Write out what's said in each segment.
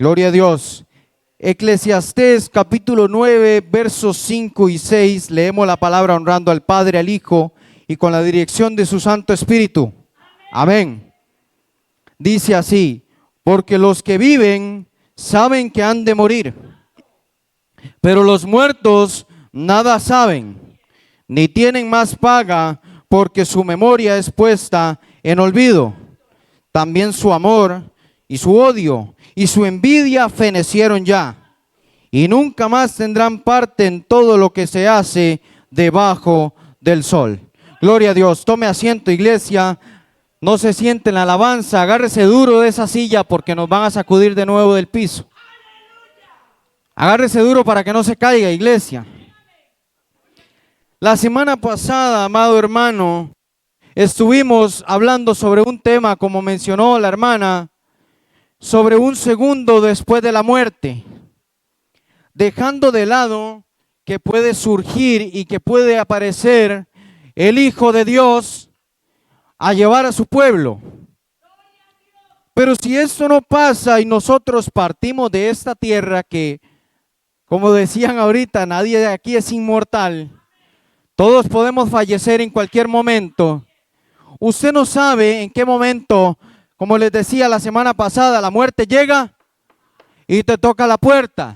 Gloria a Dios. Eclesiastés capítulo 9, versos 5 y 6. Leemos la palabra honrando al Padre, al Hijo y con la dirección de su Santo Espíritu. Amén. Dice así: porque los que viven saben que han de morir, pero los muertos nada saben, ni tienen más paga, porque su memoria es puesta en olvido. También su amor y su odio y su envidia fenecieron ya, y nunca más tendrán parte en todo lo que se hace debajo del sol. Gloria a Dios. Tome asiento, iglesia. No se siente en la alabanza. Agárrese duro de esa silla porque nos van a sacudir de nuevo del piso. Agárrese duro para que no se caiga, iglesia. La semana pasada, amado hermano, estuvimos hablando sobre un tema, como mencionó la hermana, sobre un segundo después de la muerte, dejando de lado que puede surgir y que puede aparecer el Hijo de Dios a llevar a su pueblo. Pero si esto no pasa y nosotros partimos de esta tierra que, como decían ahorita, nadie de aquí es inmortal, todos podemos fallecer en cualquier momento. Usted no sabe en qué momento, como les decía la semana pasada, la muerte llega y te toca la puerta.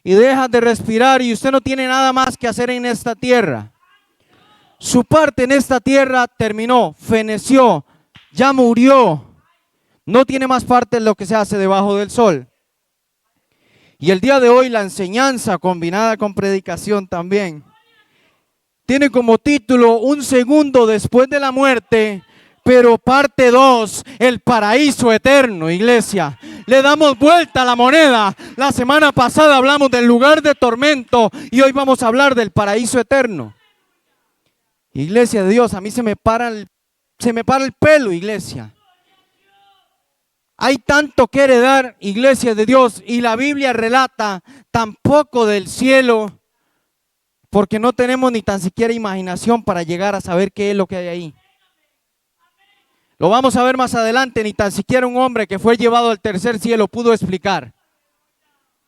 Y dejas de respirar y usted no tiene nada más que hacer en esta tierra. Su parte en esta tierra terminó, feneció, ya murió. No tiene más parte en lo que se hace debajo del sol. Y el día de hoy la enseñanza combinada con predicación también tiene como título Un segundo después de la muerte, pero parte 2, el paraíso eterno, iglesia. Le damos vuelta a la moneda. La semana pasada hablamos del lugar de tormento y hoy vamos a hablar del paraíso eterno. Iglesia de Dios, a mí se me para el pelo, iglesia. Hay tanto que heredar, iglesia de Dios, y la Biblia relata tan poco del cielo, porque no tenemos ni tan siquiera imaginación para llegar a saber qué es lo que hay ahí. Lo vamos a ver más adelante. Ni tan siquiera un hombre que fue llevado al tercer cielo pudo explicar.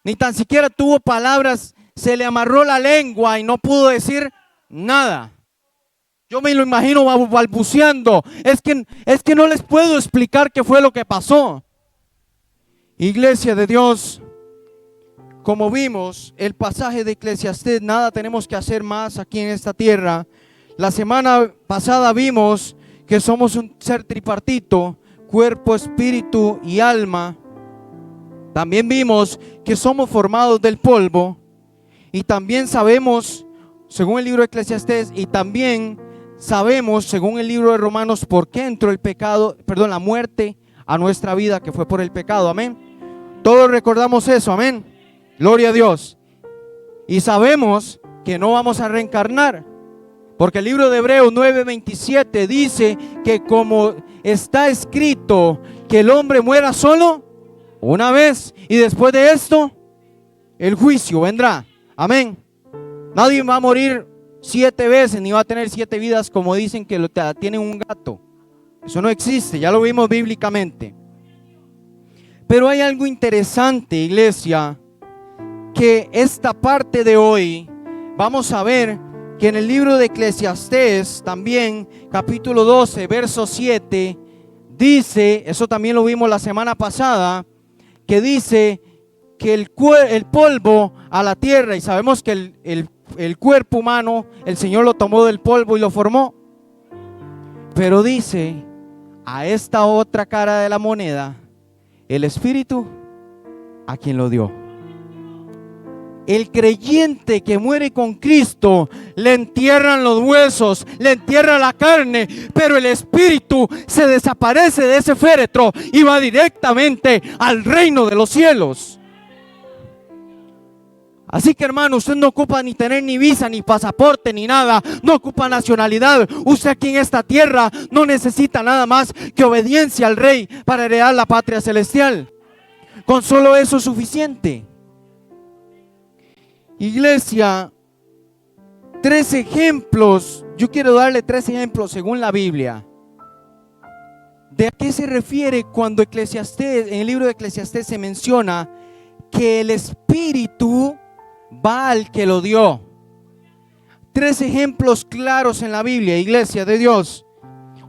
Ni tan siquiera tuvo palabras, se le amarró la lengua y no pudo decir nada. Yo me lo imagino balbuceando. Es que no les puedo explicar qué fue lo que pasó. Iglesia de Dios, como vimos el pasaje de Eclesiastés, nada tenemos que hacer más aquí en esta tierra. La semana pasada vimos que somos un ser tripartito, cuerpo, espíritu y alma. También vimos que somos formados del polvo. Y también sabemos, según el libro de Eclesiastés, y también sabemos, según el libro de Romanos, por qué entró la muerte a nuestra vida, que fue por el pecado. Amén. Todos recordamos eso. Amén. Gloria a Dios. Y sabemos que no vamos a reencarnar, porque el libro de Hebreos 9:27 dice que como está escrito que el hombre muera solo una vez y después de esto el juicio vendrá. Amén. Nadie va a morir 7 veces ni va a tener 7 vidas como dicen que tiene un gato. Eso no existe, ya lo vimos bíblicamente. Pero hay algo interesante, iglesia, que esta parte de hoy vamos a ver que en el libro de Eclesiastés también, capítulo 12, verso 7, dice, eso también lo vimos la semana pasada, que dice que el polvo a la tierra, y sabemos que el cuerpo humano, el Señor lo tomó del polvo y lo formó. Pero dice, a esta otra cara de la moneda, el Espíritu, a quien lo dio. El creyente que muere con Cristo, le entierran los huesos, le entierra la carne, pero el espíritu se desaparece de ese féretro y va directamente al reino de los cielos. Así que, hermano, usted no ocupa ni tener ni visa, ni pasaporte, ni nada. No ocupa nacionalidad. Usted aquí en esta tierra no necesita nada más que obediencia al Rey para heredar la patria celestial. Con solo eso es suficiente. Iglesia, 3 ejemplos. Yo quiero darle 3 ejemplos según la Biblia ¿De a qué se refiere cuando Eclesiastés, en el libro de Eclesiastés se menciona que el Espíritu va al que lo dio? 3 ejemplos claros en la Biblia, iglesia de Dios.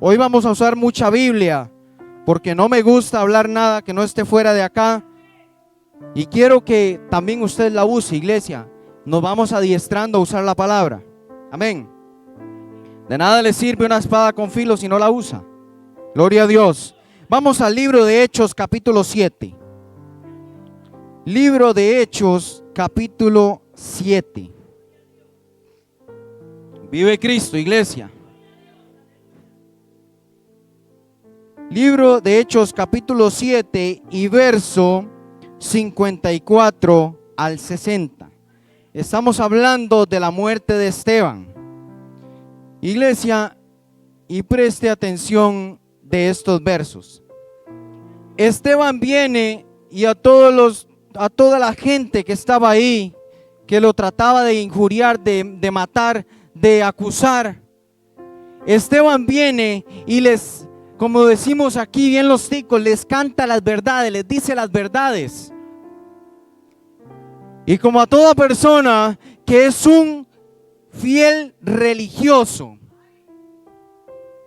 Hoy vamos a usar mucha Biblia porque no me gusta hablar nada que no esté fuera de acá. Y quiero que también usted la use, iglesia. Nos vamos adiestrando a usar la palabra. Amén. De nada le sirve una espada con filo si no la usa. Gloria a Dios. Vamos al libro de Hechos capítulo 7. Libro de Hechos capítulo 7. Vive Cristo, iglesia. Libro de Hechos capítulo 7 y verso 54 al 60. Estamos hablando de la muerte de Esteban. Iglesia, y preste atención de estos versos. Esteban viene y a toda la gente que estaba ahí, que lo trataba de injuriar, de matar, de acusar, Esteban viene y les, como decimos aquí bien los ticos, les canta las verdades, les dice las verdades. Y como a toda persona que es un fiel religioso,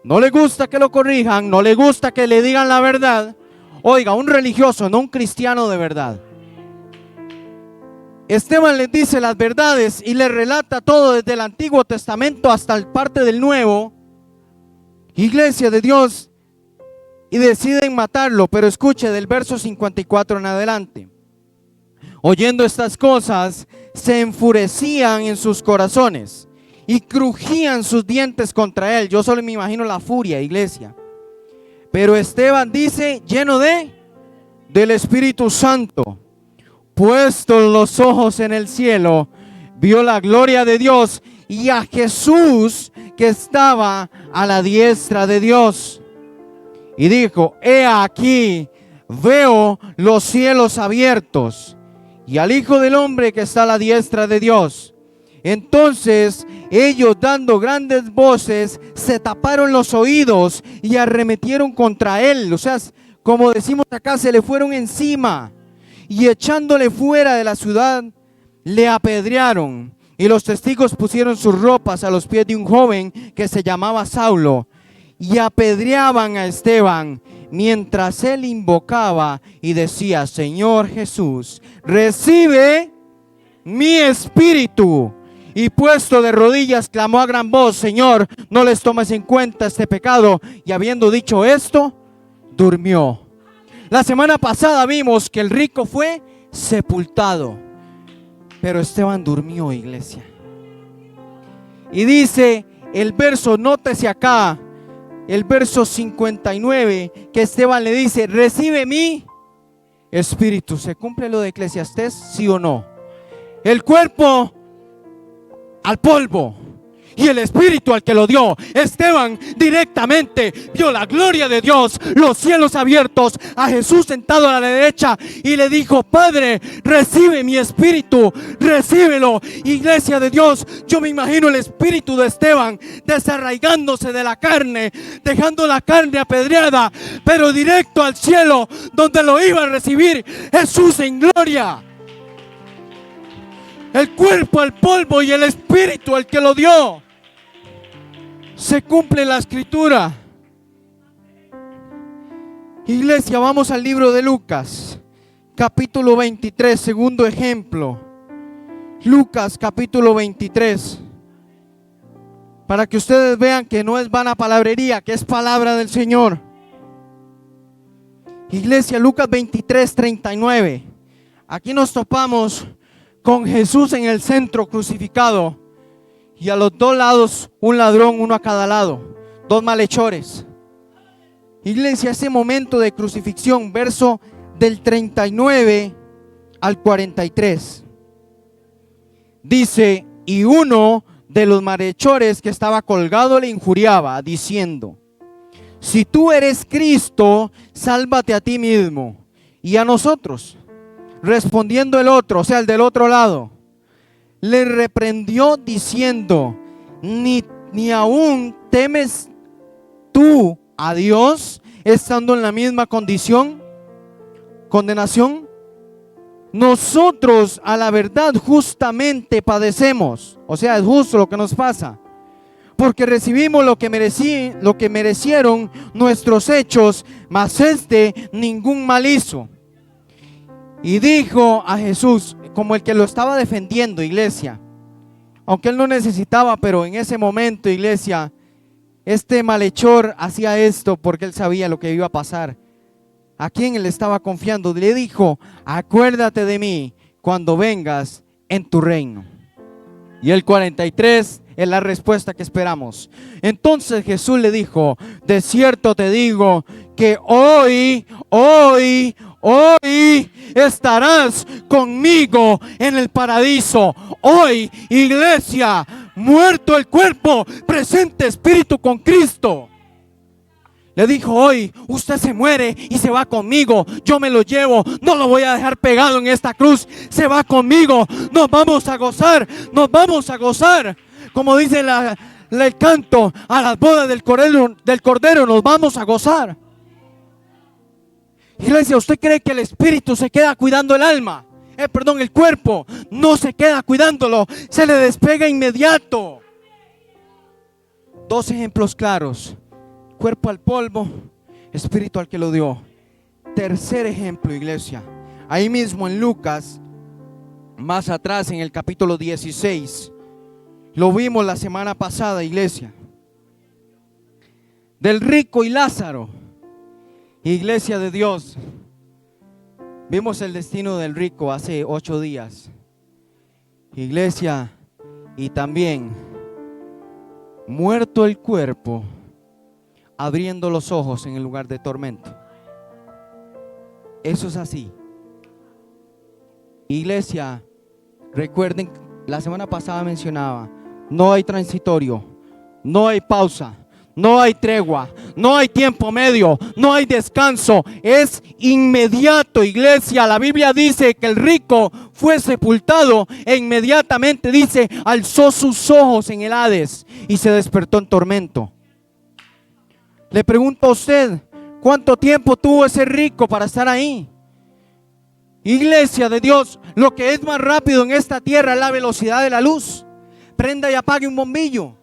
no le gusta que lo corrijan, no le gusta que le digan la verdad. Oiga, un religioso, no un cristiano de verdad. Esteban les dice las verdades y les relata todo desde el Antiguo Testamento hasta el parte del Nuevo. Iglesia de Dios, y deciden matarlo, pero escuche del verso 54 en adelante. Oyendo estas cosas, se enfurecían en sus corazones y crujían sus dientes contra él. Yo solo me imagino la furia, iglesia. Pero Esteban dice, lleno del Espíritu Santo, puestos los ojos en el cielo, vio la gloria de Dios y a Jesús que estaba a la diestra de Dios. Y dijo, he aquí, veo los cielos abiertos y al Hijo del Hombre que está a la diestra de Dios. Entonces ellos, dando grandes voces, se taparon los oídos y arremetieron contra él. O sea, como decimos acá, se le fueron encima y echándole fuera de la ciudad, le apedrearon. Y los testigos pusieron sus ropas a los pies de un joven que se llamaba Saulo y apedreaban a Esteban mientras él invocaba y decía, Señor Jesús, recibe mi espíritu. Y puesto de rodillas clamó a gran voz, Señor, no les tomes en cuenta este pecado. Y habiendo dicho esto, durmió. La semana pasada vimos que el rico fue sepultado, pero Esteban durmió, iglesia. Y dice el verso, nótese acá, el verso 59, que Esteban le dice, recibe mi espíritu. ¿Se cumple lo de Eclesiastés, sí o no? El cuerpo al polvo y el espíritu al que lo dio. Esteban directamente vio la gloria de Dios, los cielos abiertos, a Jesús sentado a la derecha y le dijo, Padre, recibe mi espíritu, recíbelo. Iglesia de Dios, yo me imagino el espíritu de Esteban desarraigándose de la carne, dejando la carne apedreada, pero directo al cielo donde lo iba a recibir Jesús en gloria. El cuerpo al polvo y el espíritu al que lo dio. Se cumple la escritura. Iglesia, vamos al libro de Lucas, capítulo 23, segundo ejemplo. Lucas, capítulo 23. Para que ustedes vean que no es vana palabrería, que es palabra del Señor. Iglesia, Lucas 23, 39. Aquí nos topamos con Jesús en el centro crucificado y a los dos lados un ladrón, uno a cada lado, dos malhechores. Iglesia, ese momento de crucifixión, verso del 39 al 43. Dice, y uno de los malhechores que estaba colgado le injuriaba, diciendo, si tú eres Cristo, sálvate a ti mismo y a nosotros. Respondiendo el otro, o sea, el del otro lado, le reprendió diciendo, ni aún temes tú a Dios, estando en la misma condición, condenación? Nosotros a la verdad justamente padecemos, o sea, es justo lo que nos pasa, porque recibimos lo que merecieron nuestros hechos, mas ningún mal hizo. Y dijo a Jesús, como el que lo estaba defendiendo, iglesia, aunque él no necesitaba, pero en ese momento, iglesia, este malhechor hacía esto porque él sabía lo que iba a pasar. ¿A quién él estaba confiando? Le dijo, acuérdate de mí cuando vengas en tu reino. Y el 43 es la respuesta que esperamos. Entonces Jesús le dijo, de cierto te digo que hoy estarás conmigo en el paraíso. Hoy, iglesia, muerto el cuerpo, presente espíritu con Cristo. Le dijo, hoy usted se muere y se va conmigo. Yo me lo llevo, no lo voy a dejar pegado en esta cruz. Se va conmigo, nos vamos a gozar, nos vamos a gozar. Como dice el canto, a las bodas del Cordero nos vamos a gozar. Iglesia, ¿usted cree que el espíritu se queda cuidando el alma? El cuerpo no se queda cuidándolo, se le despega inmediato. Dos ejemplos claros. Cuerpo al polvo, espíritu al que lo dio. Tercer ejemplo, iglesia. Ahí mismo en Lucas, más atrás en el capítulo 16. Lo vimos la semana pasada, iglesia. Del rico y Lázaro. Iglesia de Dios. Vimos el destino del rico hace 8 días. Iglesia, y también muerto el cuerpo, abriendo los ojos en el lugar de tormento. Eso es así. Iglesia, recuerden, la semana pasada mencionaba, no hay transitorio, no hay pausa, no hay tregua, no hay tiempo medio, no hay descanso, es inmediato, iglesia. La Biblia dice que el rico fue sepultado e inmediatamente dice, alzó sus ojos en el Hades y se despertó en tormento. Le pregunto a usted, ¿cuánto tiempo tuvo ese rico para estar ahí? Iglesia de Dios, lo que es más rápido en esta tierra es la velocidad de la luz. Prenda y apague un bombillo.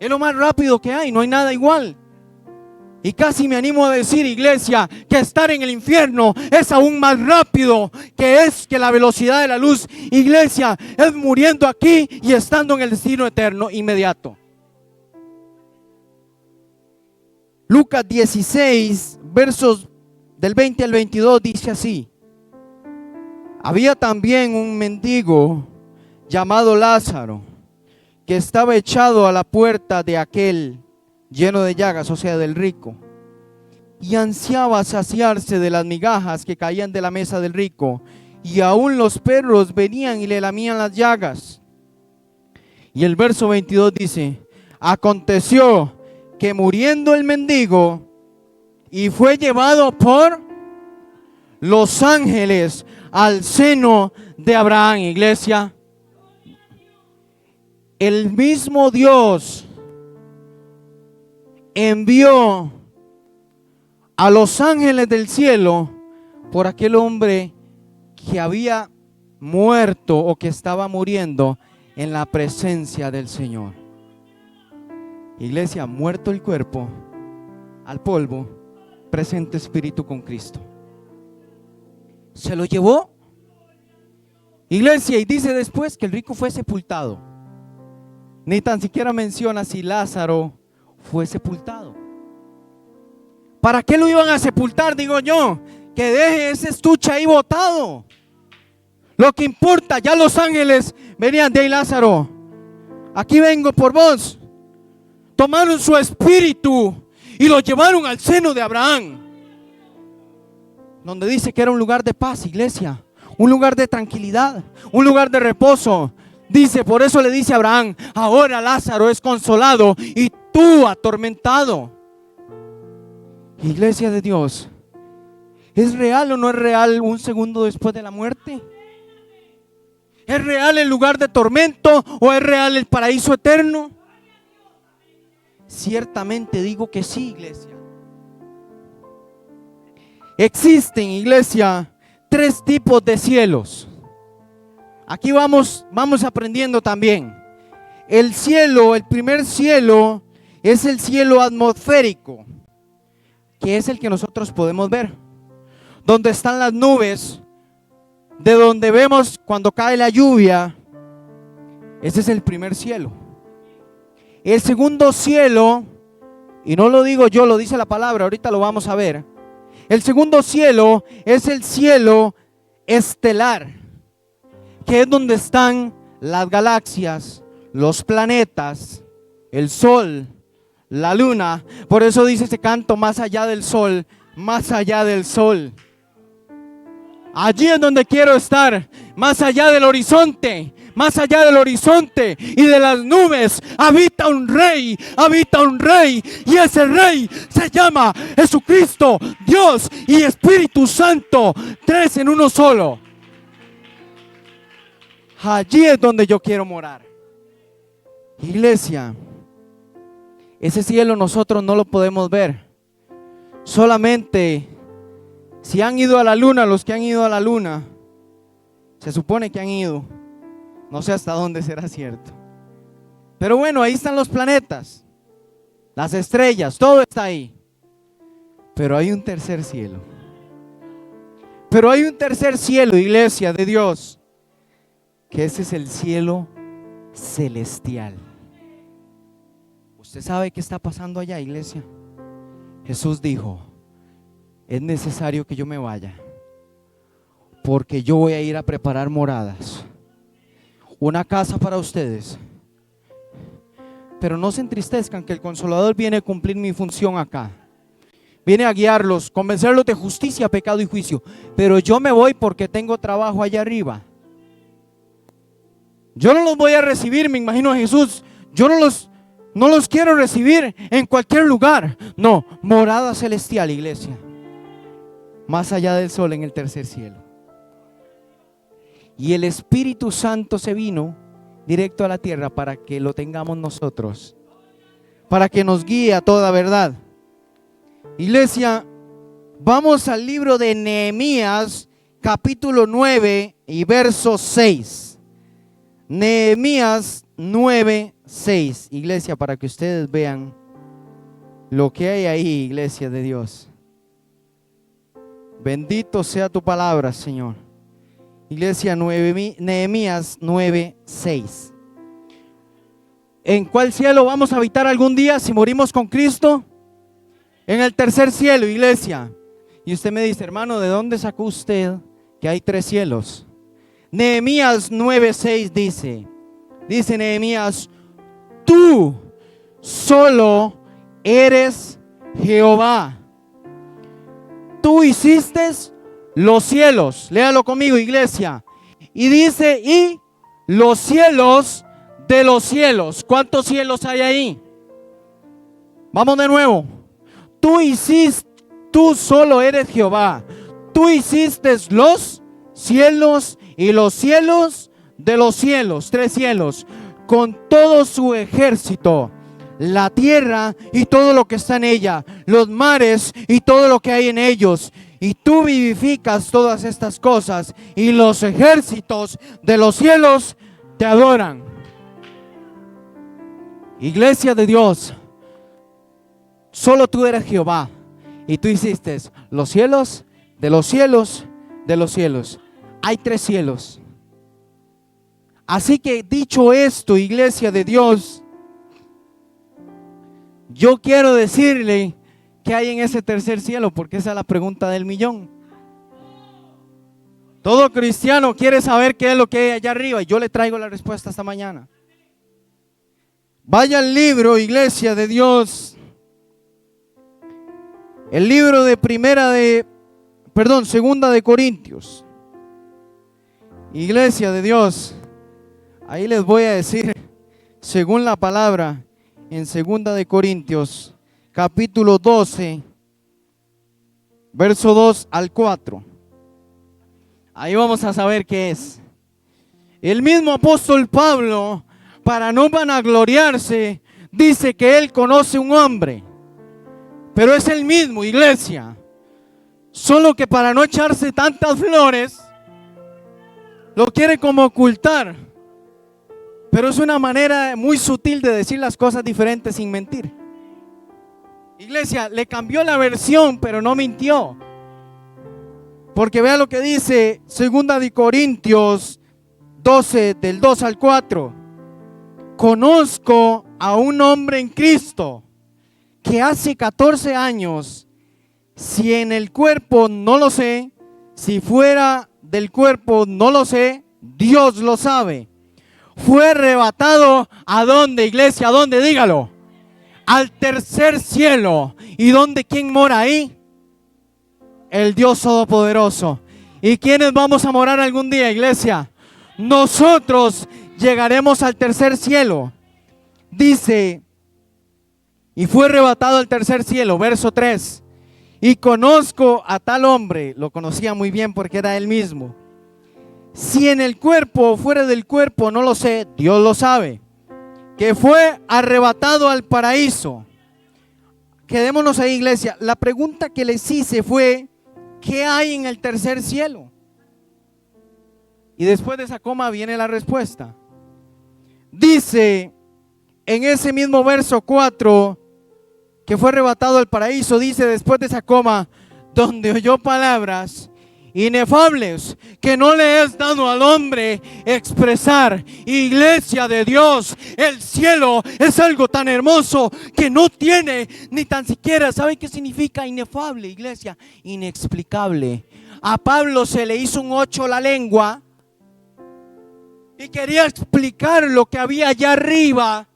Es lo más rápido que hay, no hay nada igual. Y casi me animo a decir, iglesia, que estar en el infierno es aún más rápido que la velocidad de la luz. Iglesia, es muriendo aquí y estando en el destino eterno inmediato. Lucas 16, versos del 20 al 22 dice así: había también un mendigo llamado Lázaro, que estaba echado a la puerta de aquel lleno de llagas, o sea, del rico, y ansiaba saciarse de las migajas que caían de la mesa del rico, y aún los perros venían y le lamían las llagas. Y el verso 22 dice: aconteció que muriendo el mendigo, y fue llevado por los ángeles al seno de Abraham. Iglesia, el mismo Dios envió a los ángeles del cielo por aquel hombre que había muerto o que estaba muriendo en la presencia del Señor. Iglesia, muerto el cuerpo, al polvo, presente espíritu con Cristo. Se lo llevó, iglesia, y dice después que el rico fue sepultado. Ni tan siquiera menciona si Lázaro fue sepultado. ¿Para qué lo iban a sepultar? Digo yo, que deje ese estuche ahí botado. Lo que importa, ya los ángeles venían de ahí: Lázaro, aquí vengo por vos. Tomaron su espíritu y lo llevaron al seno de Abraham, donde dice que era un lugar de paz, iglesia, un lugar de tranquilidad, un lugar de reposo. Dice, por eso le dice a Abraham: ahora Lázaro es consolado y tú atormentado. Iglesia de Dios, ¿es real o no es real un segundo después de la muerte? ¿Es real el lugar de tormento o es real el paraíso eterno? Ciertamente digo que sí, iglesia. Existen, iglesia, tres tipos de cielos. Aquí vamos aprendiendo también. El cielo, el primer cielo, es el cielo atmosférico, que es el que nosotros podemos ver, donde están las nubes, de donde vemos cuando cae la lluvia. Ese es el primer cielo. El segundo cielo, y no lo digo yo, lo dice la palabra, ahorita lo vamos a ver. El segundo cielo es el cielo estelar, que es donde están las galaxias, los planetas, el sol, la luna. Por eso dice ese canto, más allá del sol, más allá del sol. Allí es donde quiero estar, más allá del horizonte. Más allá del horizonte y de las nubes habita un rey, y ese rey se llama Jesucristo, Dios y Espíritu Santo, tres en uno solo. Allí es donde yo quiero morar. Iglesia, ese cielo nosotros no lo podemos ver. Solamente si han ido a la luna, los que han ido a la luna, se supone que han ido. No sé hasta dónde será cierto. Pero bueno, ahí están los planetas, las estrellas, todo está ahí. Pero hay un tercer cielo. Pero hay un tercer cielo, iglesia de Dios, que ese es el cielo celestial. ¿Usted sabe qué está pasando allá, iglesia? Jesús dijo, es necesario que yo me vaya, porque yo voy a ir a preparar moradas, una casa para ustedes. Pero no se entristezcan, que el Consolador viene a cumplir mi función acá. Viene a guiarlos, convencerlos de justicia, pecado y juicio. Pero yo me voy porque tengo trabajo allá arriba. Yo no los voy a recibir, me imagino a Jesús. Yo no los quiero recibir en cualquier lugar. No, morada celestial, iglesia. Más allá del sol, en el tercer cielo. Y el Espíritu Santo se vino directo a la tierra para que lo tengamos nosotros, para que nos guíe a toda verdad. Iglesia, vamos al libro de Nehemías, capítulo 9 y verso 6. Nehemías 9, 6. Iglesia, para que ustedes vean lo que hay ahí, iglesia de Dios. Bendito sea tu palabra, Señor. Iglesia, Nehemías 9, 6. ¿En cuál cielo vamos a habitar algún día si morimos con Cristo? En el tercer cielo, iglesia. Y usted me dice, hermano, ¿de dónde sacó usted que hay tres cielos? Nehemías 9, 6 dice Nehemías, tú solo eres Jehová. Tú hiciste los cielos, léalo conmigo, iglesia. Y dice, y los cielos de los cielos. ¿Cuántos cielos hay ahí? Vamos de nuevo. Tú solo eres Jehová. Tú hiciste los cielos y los cielos de los cielos, tres cielos, con todo su ejército, la tierra y todo lo que está en ella, los mares y todo lo que hay en ellos. Y tú vivificas todas estas cosas, y los ejércitos de los cielos te adoran. Iglesia de Dios, solo tú eres Jehová, y tú hiciste los cielos de los cielos de los cielos. Hay tres cielos. Así que dicho esto, iglesia de Dios, yo quiero decirle, ¿qué hay en ese tercer cielo? Porque esa es la pregunta del millón. Todo cristiano quiere saber qué es lo que hay allá arriba, y yo le traigo la respuesta esta mañana. Vaya al libro, iglesia de Dios. El libro de segunda de Corintios. Iglesia de Dios. Ahí les voy a decir, según la palabra, en segunda de Corintios, capítulo 12, verso 2 al 4. Ahí vamos a saber qué es. El mismo apóstol Pablo, para no vanagloriarse, dice que él conoce un hombre, pero es el mismo, iglesia. Solo que para no echarse tantas flores, lo quiere como ocultar. Pero es una manera muy sutil de decir las cosas diferentes sin mentir. Iglesia, le cambió la versión, pero no mintió. Porque vea lo que dice 2 de Corintios 12, del 2 al 4. Conozco a un hombre en Cristo que hace 14 años, si en el cuerpo no lo sé, si fuera del cuerpo no lo sé, Dios lo sabe. Fue arrebatado, ¿a dónde, iglesia? ¿A dónde? Dígalo. Al tercer cielo. ¿Y dónde? ¿Quién mora ahí? El Dios Todopoderoso. ¿Y quiénes vamos a morar algún día, iglesia? Nosotros llegaremos al tercer cielo. Dice, y fue arrebatado al tercer cielo, verso 3. Y conozco a tal hombre, lo conocía muy bien porque era él mismo. Si en el cuerpo o fuera del cuerpo, no lo sé, Dios lo sabe. Que fue arrebatado al paraíso. Quedémonos ahí, iglesia. La pregunta que les hice fue, ¿qué hay en el tercer cielo? Y después de esa coma viene la respuesta. Dice en ese mismo verso 4, que fue arrebatado al paraíso, dice después de esa coma, donde oyó palabras inefables que no le es dado al hombre expresar. Iglesia de Dios, el cielo es algo tan hermoso que no tiene ni tan siquiera, ¿sabe qué significa inefable, iglesia? Inexplicable. A Pablo se le hizo un 8 la lengua y quería explicar lo que había allá arriba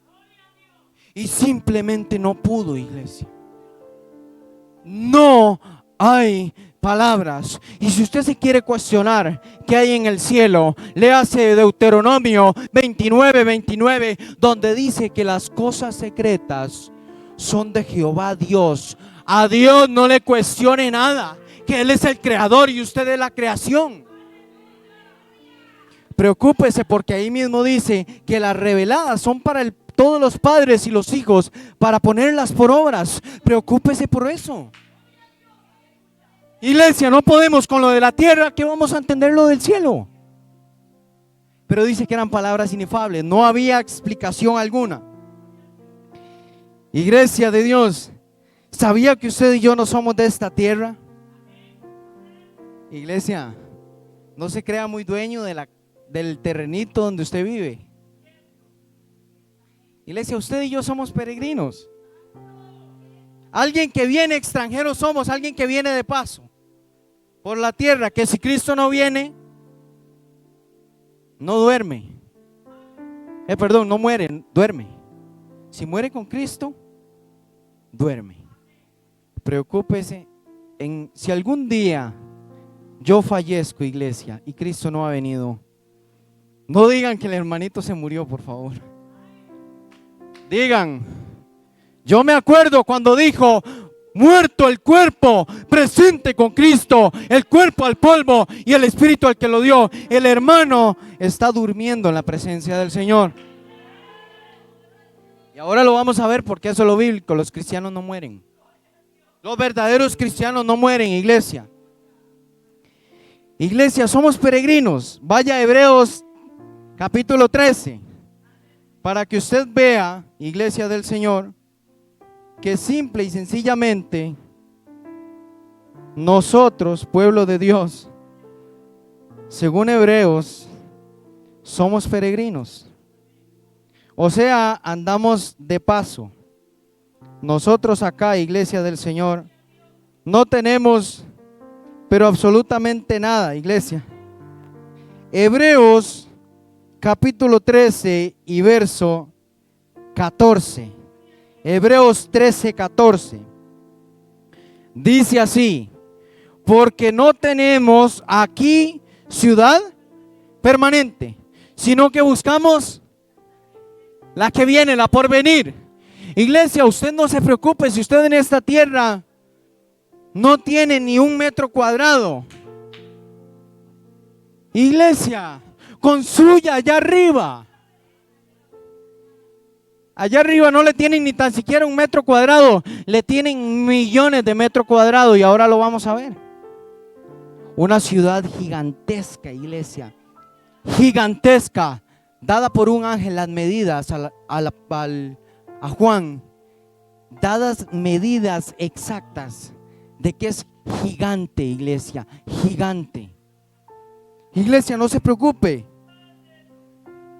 y simplemente no pudo, iglesia. No hay palabras. Y si usted se quiere cuestionar qué hay en el cielo, léase Deuteronomio 29, donde dice que las cosas secretas son de Jehová Dios. A Dios no le cuestione nada, que Él es el creador y usted es la creación. Preocúpese porque ahí mismo dice que las reveladas son para todos los padres y los hijos, para ponerlas por obras. Preocúpese por eso. Iglesia, no podemos con lo de la tierra, que vamos a entender lo del cielo. Pero dice que eran palabras inefables, no había explicación alguna. Iglesia de Dios, ¿sabía que usted y yo no somos de esta tierra? Iglesia, no se crea muy dueño del terrenito donde usted vive. Iglesia, usted y yo somos peregrinos. Alguien que viene extranjero somos, alguien que viene de paso por la tierra, que si Cristo no viene, no duerme. No muere, duerme. Si muere con Cristo, duerme. Preocúpese si algún día yo fallezco, iglesia, y Cristo no ha venido, no digan que el hermanito se murió, por favor. Digan, yo me acuerdo cuando dijo, muerto el cuerpo, presente con Cristo, el cuerpo al polvo y el espíritu al que lo dio. El hermano está durmiendo en la presencia del Señor. Y ahora lo vamos a ver porque eso es lo bíblico. Los cristianos no mueren. Los verdaderos cristianos no mueren, iglesia. Iglesia, somos peregrinos. Vaya a Hebreos capítulo 13. Para que usted vea, iglesia del Señor, que simple y sencillamente nosotros, pueblo de Dios, según Hebreos, somos peregrinos. O sea, andamos de paso. Nosotros acá, iglesia del Señor, no tenemos, pero absolutamente nada, iglesia. Hebreos capítulo 13 y verso 14. Hebreos 13, 14. Dice así: porque no tenemos aquí ciudad permanente, sino que buscamos la que viene, la por venir. Iglesia, usted no se preocupe si usted en esta tierra no tiene ni 1 metro cuadrado. Iglesia, construya allá arriba. Allá arriba no le tienen ni tan siquiera 1 metro cuadrado, le tienen millones de metros cuadrados y ahora lo vamos a ver. Una ciudad gigantesca, iglesia. Gigantesca. Dada por un ángel las medidas a Juan. Dadas medidas exactas de que es gigante, iglesia. Gigante. Iglesia, no se preocupe.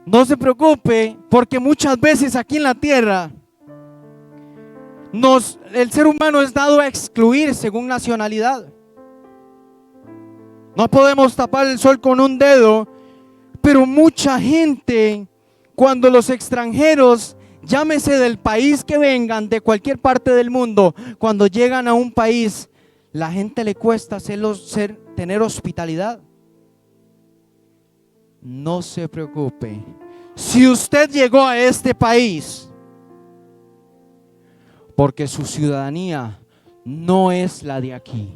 No se preocupe, porque muchas veces aquí en la tierra el ser humano es dado a excluir según nacionalidad. No podemos tapar el sol con un dedo, pero mucha gente, cuando los extranjeros, llámese del país que vengan, de cualquier parte del mundo, cuando llegan a un país, la gente le cuesta tener hospitalidad. No se preocupe. Si usted llegó a este país, porque su ciudadanía no es la de aquí.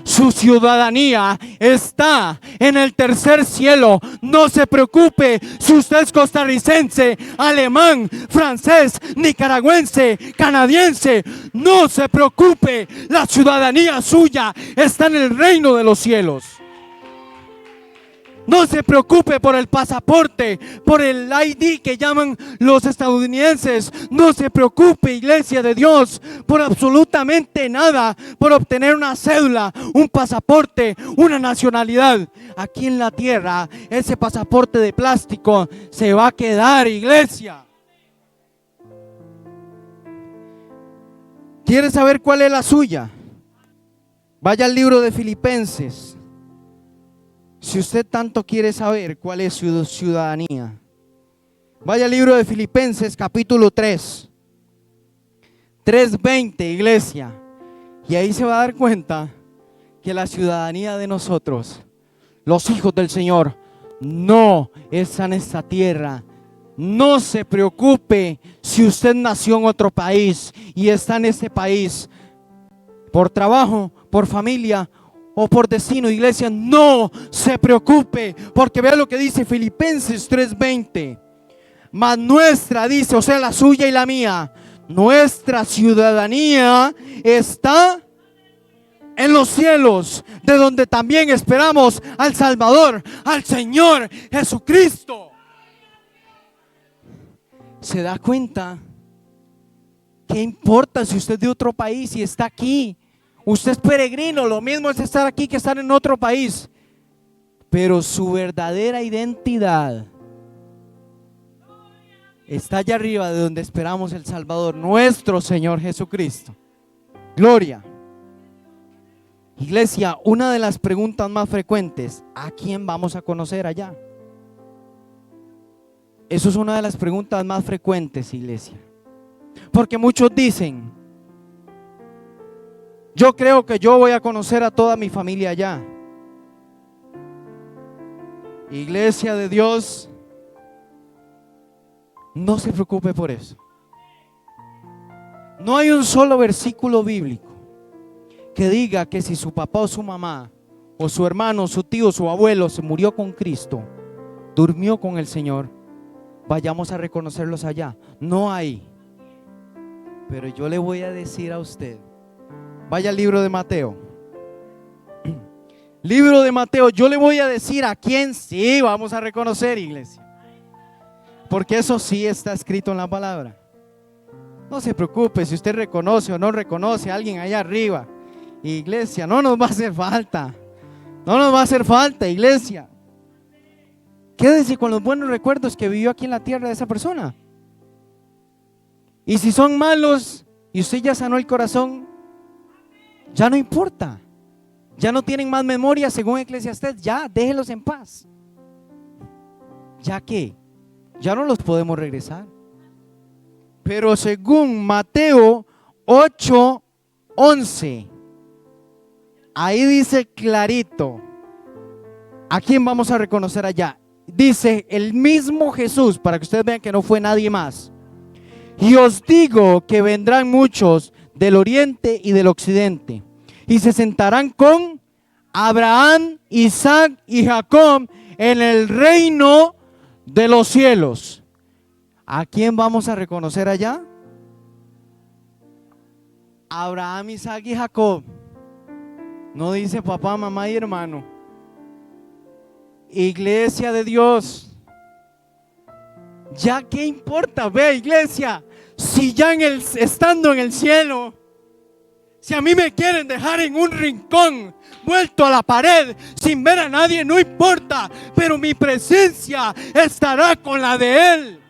Su ciudadanía está en el tercer cielo. No se preocupe si usted es costarricense, alemán, francés, nicaragüense, canadiense. No se preocupe, la ciudadanía suya está en el reino de los cielos. No se preocupe por el pasaporte, por el ID que llaman los estadounidenses. No se preocupe, iglesia de Dios, por absolutamente nada, por obtener una cédula, un pasaporte, una nacionalidad. Aquí en la tierra, ese pasaporte de plástico se va a quedar, iglesia. ¿Quiere saber cuál es la suya? Vaya al libro de Filipenses. Si usted tanto quiere saber cuál es su ciudadanía, vaya al libro de Filipenses capítulo 3, 3:20, iglesia. Y ahí se va a dar cuenta que la ciudadanía de nosotros, los hijos del Señor, no está en esta tierra. No se preocupe si usted nació en otro país y está en este país por trabajo, por familia o por destino, iglesia. No se preocupe, porque vea lo que dice Filipenses 3:20. Mas nuestra, dice, o sea, la suya y la mía, nuestra ciudadanía está en los cielos, de donde también esperamos al Salvador, al Señor Jesucristo. ¿Se da cuenta? ¿Qué importa si usted es de otro país y está aquí? Usted es peregrino, lo mismo es estar aquí que estar en otro país. Pero su verdadera identidad está allá arriba, de donde esperamos el Salvador, nuestro Señor Jesucristo. Gloria. Iglesia, una de las preguntas más frecuentes: ¿a quién vamos a conocer allá? Eso es una de las preguntas más frecuentes, iglesia. Porque muchos dicen: yo creo que yo voy a conocer a toda mi familia allá. Iglesia de Dios, no se preocupe por eso. No hay un solo versículo bíblico que diga que si su papá o su mamá, o su hermano, su tío, su abuelo se murió con Cristo, durmió con el Señor, vayamos a reconocerlos allá. No hay. Pero yo le voy a decir a usted, vaya al libro de Mateo. Libro de Mateo, yo le voy a decir a quién sí vamos a reconocer, iglesia. Porque eso sí está escrito en la palabra. No se preocupe si usted reconoce o no reconoce a alguien allá arriba. Iglesia, no nos va a hacer falta. No nos va a hacer falta, iglesia. Quédese con los buenos recuerdos que vivió aquí en la tierra de esa persona. Y si son malos y usted ya sanó el corazón, ya no importa. Ya no tienen más memoria según Eclesiastés. Ya déjelos en paz. ¿Ya qué? Ya no los podemos regresar. Pero según Mateo 8:11, ahí dice clarito a quién vamos a reconocer allá. Dice el mismo Jesús, para que ustedes vean que no fue nadie más: y os digo que vendrán muchos del oriente y del occidente, y se sentarán con Abraham, Isaac y Jacob en el reino de los cielos. ¿A quién vamos a reconocer allá? Abraham, Isaac y Jacob. No dice papá, mamá y hermano. Iglesia de Dios. Ya qué importa, ve iglesia, si ya estando en el cielo, si a mí me quieren dejar en un rincón, vuelto a la pared, sin ver a nadie, no importa, pero mi presencia estará con la de Él.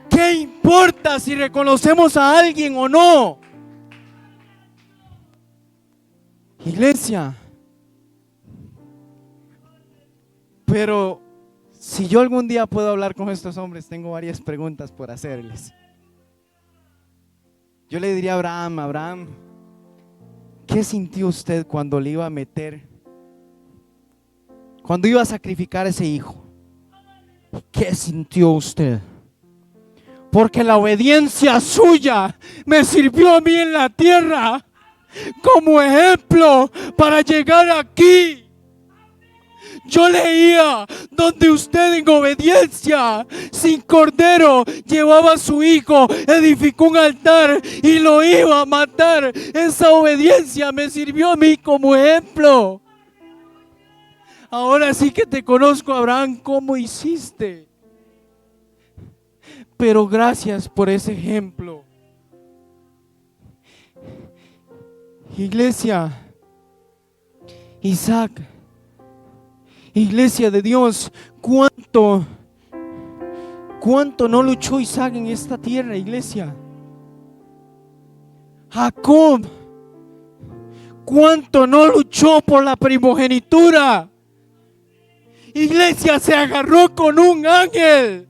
¿Qué importa si reconocemos a alguien o no? Iglesia. Pero si yo algún día puedo hablar con estos hombres, tengo varias preguntas por hacerles. Yo le diría a Abraham, ¿qué sintió usted cuando le iba a meter, cuando iba a sacrificar a ese hijo? ¿Qué sintió usted? Porque la obediencia suya me sirvió a mí en la tierra como ejemplo para llegar aquí. Yo leía donde usted en obediencia, sin cordero, llevaba a su hijo, edificó un altar y lo iba a matar. Esa obediencia me sirvió a mí como ejemplo. Ahora sí que te conozco, Abraham, cómo hiciste. Pero gracias por ese ejemplo. Iglesia, Isaac, iglesia de Dios, ¿cuánto no luchó Isaac en esta tierra, iglesia? Jacob, ¿cuánto no luchó por la primogenitura? Iglesia, se agarró con un ángel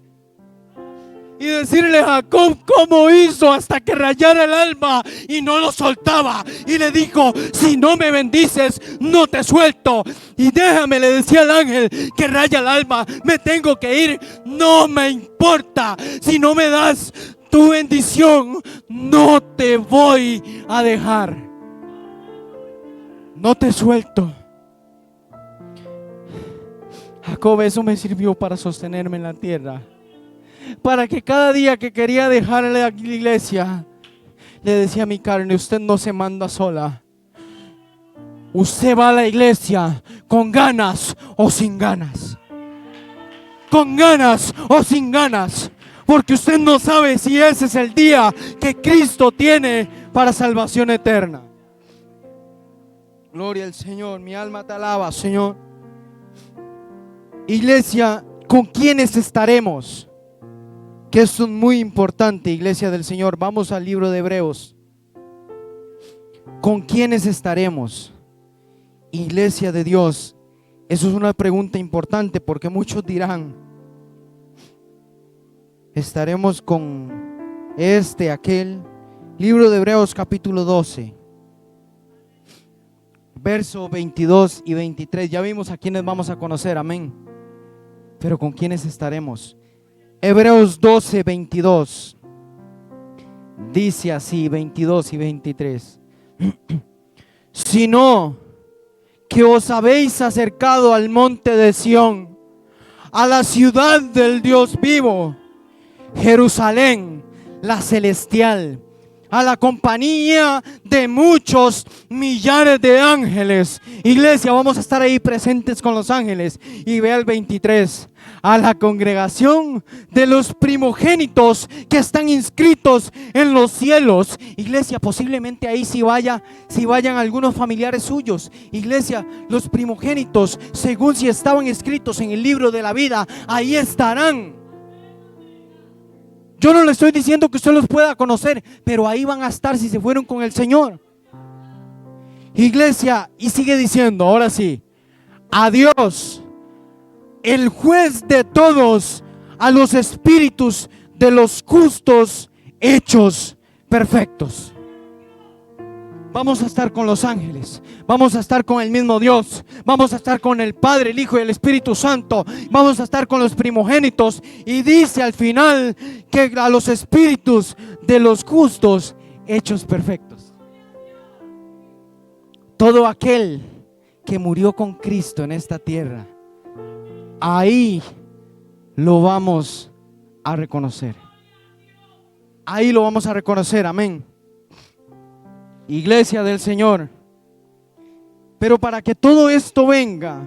y decirle a Jacob cómo hizo hasta que rayara el alma y no lo soltaba. Y le dijo, si no me bendices, no te suelto. Y déjame, le decía al ángel que raya el alma, me tengo que ir, no me importa. Si no me das tu bendición, no te voy a dejar. No te suelto. Jacob, eso me sirvió para sostenerme en la tierra. Para que cada día que quería dejarle a la iglesia, le decía a mi carne, usted no se manda sola. Usted va a la iglesia con ganas o sin ganas. Con ganas o sin ganas. Porque usted no sabe si ese es el día que Cristo tiene para salvación eterna. Gloria al Señor, mi alma te alaba, Señor. Iglesia, ¿con quiénes estaremos? Que esto es muy importante, iglesia del Señor. Vamos al libro de Hebreos. ¿Con quiénes estaremos? Iglesia de Dios. Eso es una pregunta importante porque muchos dirán, estaremos con aquel. Libro de Hebreos capítulo 12. Verso 22 y 23. Ya vimos a quienes vamos a conocer, amén. Pero ¿con quiénes estaremos? Hebreos 12, 22. Dice así, 22 y 23. Sino que os habéis acercado al monte de Sión, a la ciudad del Dios vivo, Jerusalén, la celestial, a la compañía de muchos millares de ángeles. Iglesia, vamos a estar ahí presentes con los ángeles. Y ve al 23. A la congregación de los primogénitos que están inscritos en los cielos. Iglesia, posiblemente ahí si vayan algunos familiares suyos. Iglesia, los primogénitos, según si estaban escritos en el libro de la vida, ahí estarán. Yo no le estoy diciendo que usted los pueda conocer, pero ahí van a estar si se fueron con el Señor. Iglesia, y sigue diciendo, ahora sí, a Dios, el juez de todos, a los espíritus de los justos hechos perfectos. Vamos a estar con los ángeles, vamos a estar con el mismo Dios, vamos a estar con el Padre, el Hijo y el Espíritu Santo, vamos a estar con los primogénitos. Y dice al final que a los espíritus de los justos hechos perfectos. Todo aquel que murió con Cristo en esta tierra, ahí lo vamos a reconocer. Ahí lo vamos a reconocer, amén. Iglesia del Señor, Pero para que todo esto venga,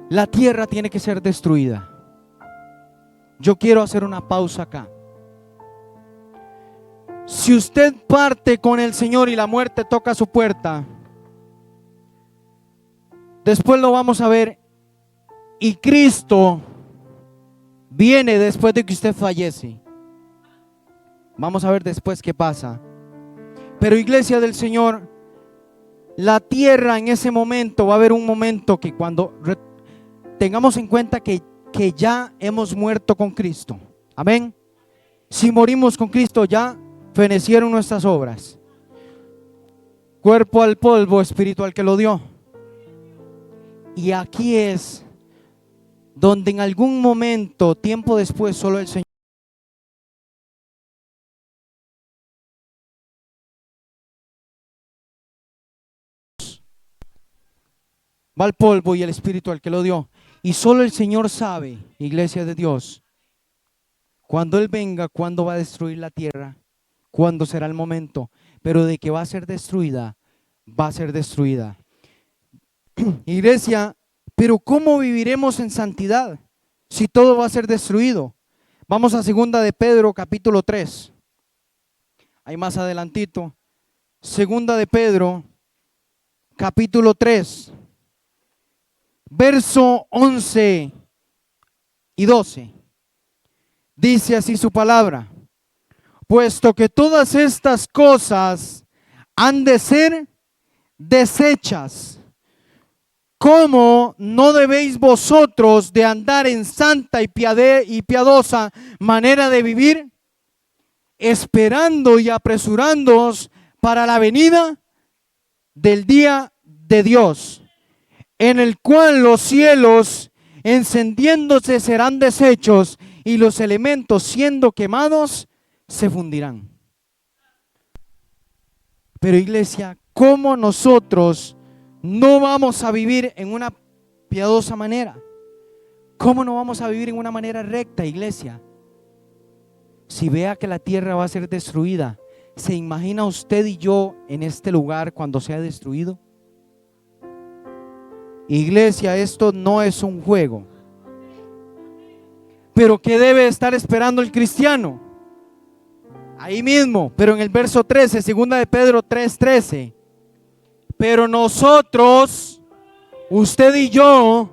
la tierra tiene que ser destruida. Yo quiero hacer una pausa acá. Si usted parte con el Señor y la muerte toca su puerta, después lo vamos a ver, y Cristo viene después de que usted fallece. Vamos a ver después qué pasa. Pero iglesia del Señor, la tierra en ese momento, va a haber un momento que cuando tengamos en cuenta que ya hemos muerto con Cristo. Amén. Si morimos con Cristo, ya fenecieron nuestras obras. Cuerpo al polvo, espíritu al que lo dio. Y aquí es donde en algún momento, tiempo después, solo el Señor va al polvo y el espíritu al que lo dio. Y solo el Señor sabe, iglesia de Dios, cuando Él venga, cuándo va a destruir la tierra, cuándo será el momento. Pero de que va a ser destruida, va a ser destruida. Iglesia, pero ¿cómo viviremos en santidad si todo va a ser destruido? Vamos a 2 de Pedro capítulo 3. Ahí más adelantito. 2 de Pedro capítulo 3. Verso 11 y 12. Dice así su palabra: puesto que todas estas cosas han de ser deshechas, ¿cómo no debéis vosotros de andar en santa y piadosa manera de vivir, esperando y apresurándoos para la venida del día de Dios, en el cual los cielos encendiéndose serán deshechos y los elementos siendo quemados se fundirán? Pero iglesia, ¿cómo nosotros no vamos a vivir en una piadosa manera? ¿Cómo no vamos a vivir en una manera recta, iglesia? Si vea que la tierra va a ser destruida, ¿se imagina usted y yo en este lugar cuando sea destruido? Iglesia, esto no es un juego. Pero ¿qué debe estar esperando el cristiano? Ahí mismo, pero en el verso 13, 2 de Pedro 3:13. Pero nosotros, usted y yo,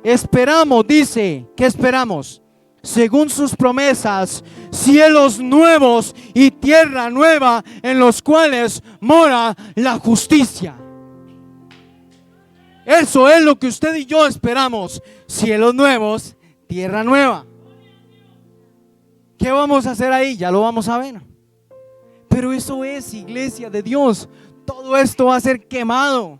esperamos, dice, ¿qué esperamos? Según sus promesas, cielos nuevos y tierra nueva en los cuales mora la justicia. Eso es lo que usted y yo esperamos: cielos nuevos, tierra nueva. ¿Qué vamos a hacer ahí? Ya lo vamos a ver. Pero eso es, iglesia de Dios. Todo esto va a ser quemado.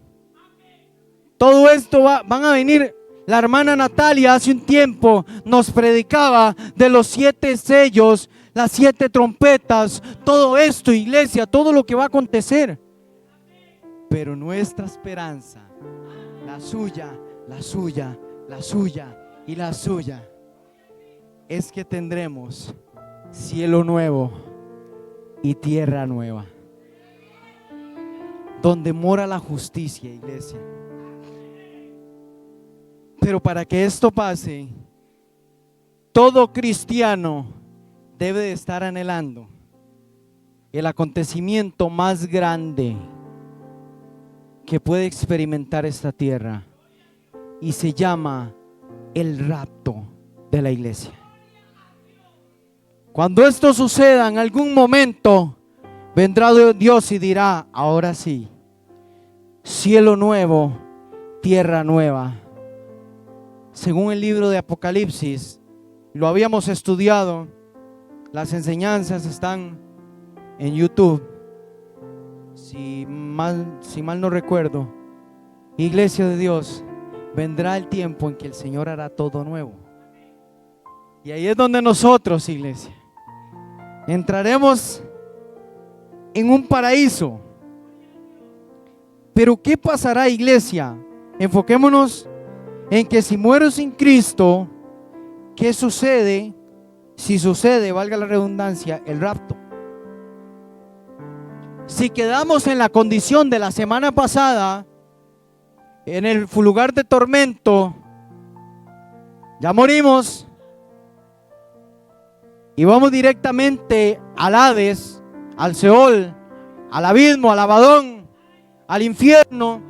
Todo esto van a venir. La hermana Natalia hace un tiempo nos predicaba de los 7 sellos, las 7 trompetas. Todo esto, iglesia, todo lo que va a acontecer. Pero nuestra esperanza, la suya, la suya, la suya y la suya, es que tendremos cielo nuevo y tierra nueva, donde mora la justicia, iglesia. Pero para que esto pase, todo cristiano debe de estar anhelando el acontecimiento más grande que puede experimentar esta tierra, y se llama el rapto de la iglesia. Cuando esto suceda, en algún momento vendrá Dios y dirá: ahora sí, cielo nuevo, tierra nueva. Según el libro de Apocalipsis, lo habíamos estudiado, las enseñanzas están en YouTube, si mal no recuerdo. Iglesia de Dios, vendrá el tiempo en que el Señor hará todo nuevo. Y ahí es donde nosotros, iglesia, entraremos en un paraíso. Pero ¿qué pasará, iglesia? Enfoquémonos en que si muero sin Cristo, ¿qué sucede? Si sucede, valga la redundancia, el rapto. si quedamos en la condición de la semana pasada, en el lugar de tormento, ya morimos y vamos directamente al Hades, al Seol, al abismo, al Abadón, al infierno,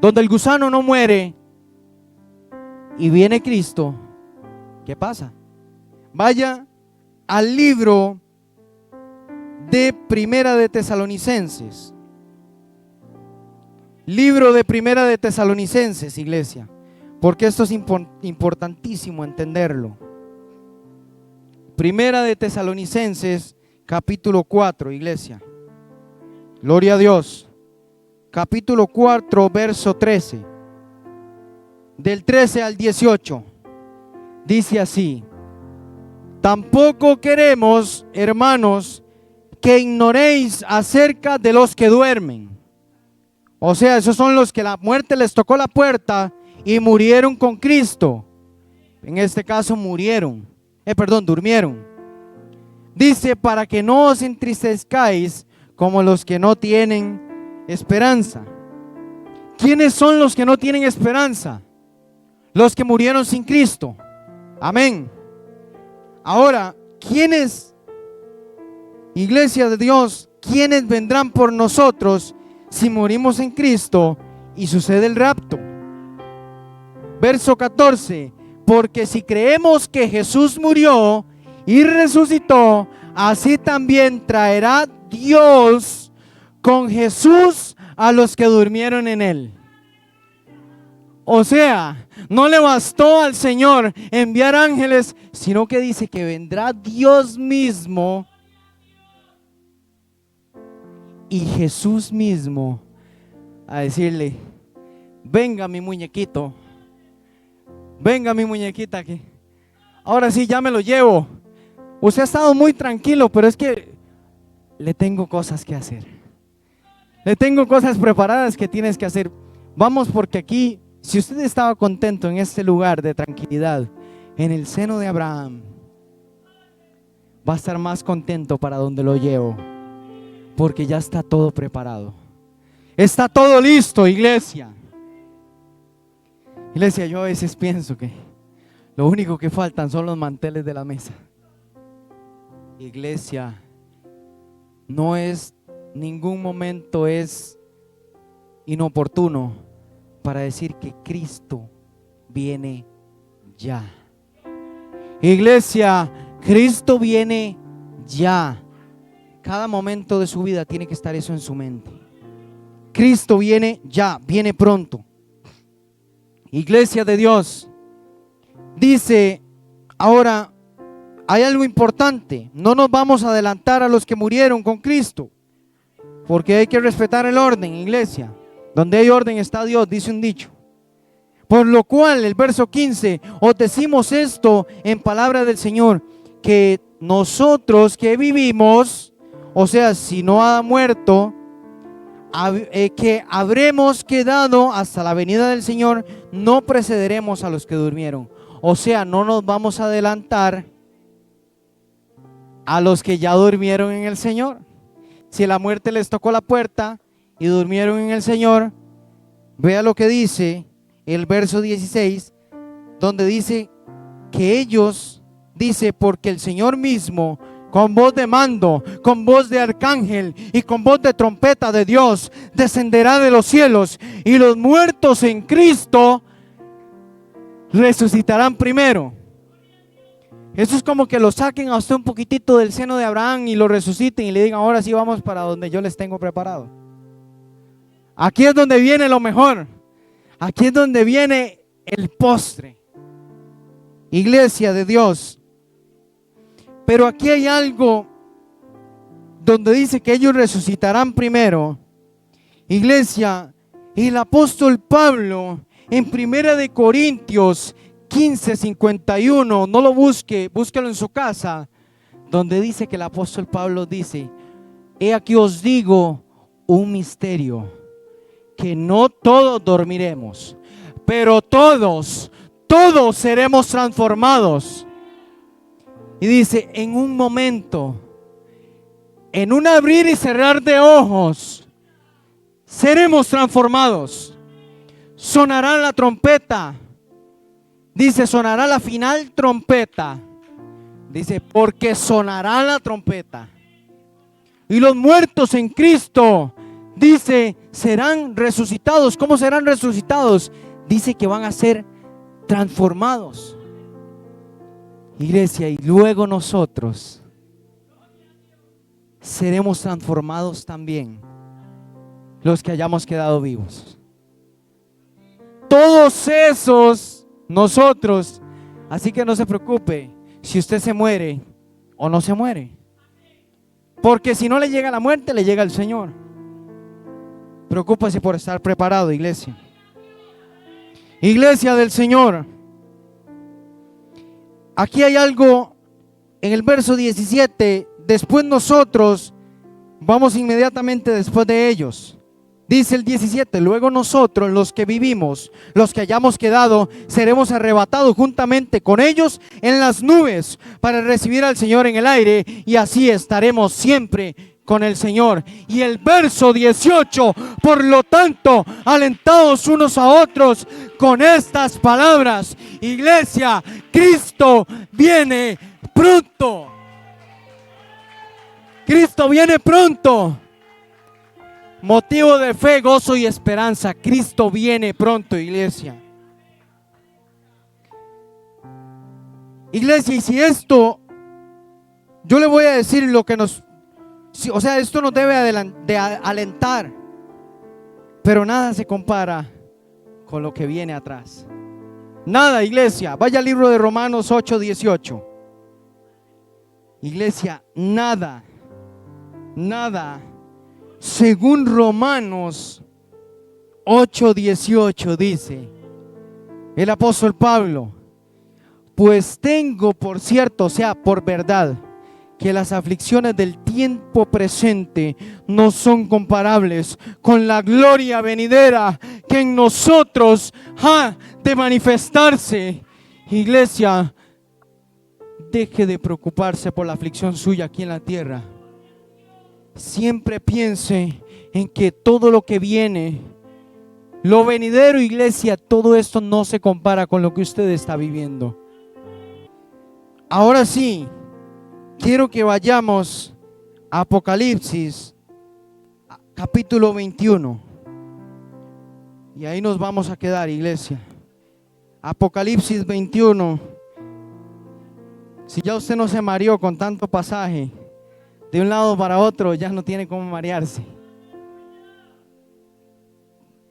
donde el gusano no muere, y viene Cristo. ¿Qué pasa? Vaya al libro de Primera de Tesalonicenses. Libro de Primera de Tesalonicenses, iglesia, porque esto es importantísimo entenderlo. Primera de Tesalonicenses, capítulo 4, iglesia. Gloria a Dios. Capítulo 4, verso 13. Del 13 al 18. Dice así: tampoco queremos, hermanos, que ignoréis acerca de los que duermen. O sea, esos son los que la muerte les tocó la puerta y murieron con Cristo. En este caso durmieron. Dice, para que no os entristezcáis como los que no tienen esperanza. ¿Quiénes son los que no tienen esperanza? Los que murieron sin Cristo. Amén. Ahora, ¿quiénes, iglesia de Dios, quiénes vendrán por nosotros si morimos en Cristo y sucede el rapto? Verso 14. Porque si creemos que Jesús murió y resucitó, así también traerá Dios con Jesús a los que durmieron en él. O sea, no le bastó al Señor enviar ángeles, sino que dice que vendrá Dios mismo y Jesús mismo a decirle: venga mi muñequito, venga mi muñequita aquí. Ahora sí, ya me lo llevo. Usted ha estado muy tranquilo, pero es que le tengo cosas que hacer. Le tengo cosas preparadas que tienes que hacer. Vamos, porque aquí, si usted estaba contento en este lugar de tranquilidad, en el seno de Abraham, va a estar más contento para donde lo llevo, porque ya está todo preparado. Está todo listo, iglesia. Iglesia, yo a veces pienso que lo único que faltan son los manteles de la mesa. Iglesia, no es ningún momento es inoportuno para decir que Cristo viene ya. Iglesia, Cristo viene ya. Cada momento de su vida tiene que estar eso en su mente. Cristo viene ya, viene pronto. Iglesia de Dios, dice ahora, hay algo importante. No nos vamos a adelantar a los que murieron con Cristo, porque hay que respetar el orden, iglesia. Donde hay orden está Dios, dice un dicho. Por lo cual, el verso 15, os decimos esto en palabra del Señor, que nosotros que vivimos, o sea, si no ha muerto, que habremos quedado hasta la venida del Señor, no precederemos a los que durmieron. O sea, no nos vamos a adelantar a los que ya durmieron en el Señor. Si la muerte les tocó la puerta y durmieron en el Señor, vea lo que dice el verso 16, donde dice que ellos, dice, porque el Señor mismo, con voz de mando, con voz de arcángel y con voz de trompeta de Dios, descenderá de los cielos, y los muertos en Cristo resucitarán primero. Eso es como que lo saquen a usted un poquitito del seno de Abraham y lo resuciten y le digan: ahora sí vamos para donde yo les tengo preparado. Aquí es donde viene lo mejor. Aquí es donde viene el postre. Iglesia de Dios. Pero aquí hay algo donde dice que ellos resucitarán primero. Iglesia, el apóstol Pablo en Primera de Corintios 15:51, no lo busque, búsquelo en su casa, donde dice que el apóstol Pablo dice: he aquí os digo un misterio, que no todos dormiremos, pero todos seremos transformados. Y dice: en un momento, en un abrir y cerrar de ojos, seremos transformados. Sonará la trompeta. Dice, sonará la final trompeta. Dice, porque sonará la trompeta. Y los muertos en Cristo, dice, serán resucitados. ¿Cómo serán resucitados? Dice que van a ser transformados. Iglesia, y luego nosotros seremos transformados también, los que hayamos quedado vivos. Todos esos nosotros. Así que no se preocupe si usted se muere o no se muere, porque si no le llega la muerte, le llega el Señor. Preocúpese por estar preparado, iglesia. Iglesia del Señor. Aquí hay algo en el verso 17. Después nosotros vamos inmediatamente después de ellos. Dice el 17, luego nosotros, los que vivimos, los que hayamos quedado, seremos arrebatados juntamente con ellos en las nubes para recibir al Señor en el aire, y así estaremos siempre con el Señor. Y el verso 18, por lo tanto, alentados unos a otros con estas palabras. Iglesia, Cristo viene pronto. Cristo viene pronto. Motivo de fe, gozo y esperanza. Cristo viene pronto, iglesia. Iglesia, y si esto, yo le voy a decir lo que nos, o sea, esto nos debe de alentar, pero nada se compara con lo que viene atrás. Nada, iglesia. Vaya al libro de Romanos 8:18. Iglesia, nada, nada. Según Romanos 8:18 dice el apóstol Pablo, pues tengo por cierto, o sea, por verdad, que las aflicciones del tiempo presente no son comparables con la gloria venidera que en nosotros ha de manifestarse. Iglesia, deje de preocuparse por la aflicción suya aquí en la tierra. Siempre piense en que todo lo que viene, lo venidero, iglesia, todo esto no se compara con lo que usted está viviendo. Ahora sí, quiero que vayamos a Apocalipsis, capítulo 21. Y ahí nos vamos a quedar, iglesia. Apocalipsis 21. Si ya usted no se mareó con tanto pasaje de un lado para otro, ya no tiene cómo marearse.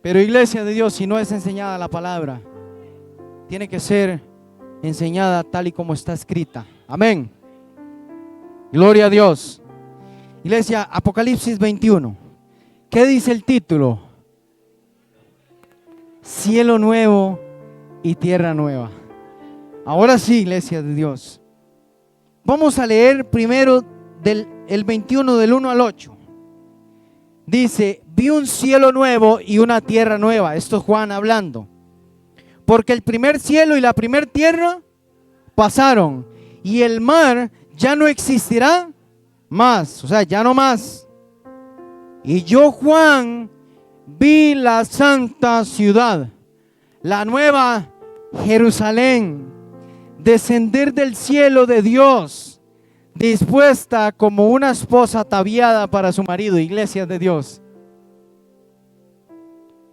Pero iglesia de Dios, si no es enseñada la palabra, tiene que ser enseñada tal y como está escrita. Amén. Gloria a Dios. Iglesia, Apocalipsis 21. ¿Qué dice el título? Cielo nuevo y tierra nueva. Ahora sí, iglesia de Dios. Vamos a leer primero el 21 del 1 al 8. Dice, vi un cielo nuevo y una tierra nueva. Esto es Juan hablando. Porque el primer cielo y la primer tierra pasaron, y el mar ya no existirá más. O sea, ya no más. Y yo, Juan, vi la santa ciudad, la nueva Jerusalén, descender del cielo de Dios, dispuesta como una esposa ataviada para su marido. Iglesia de Dios,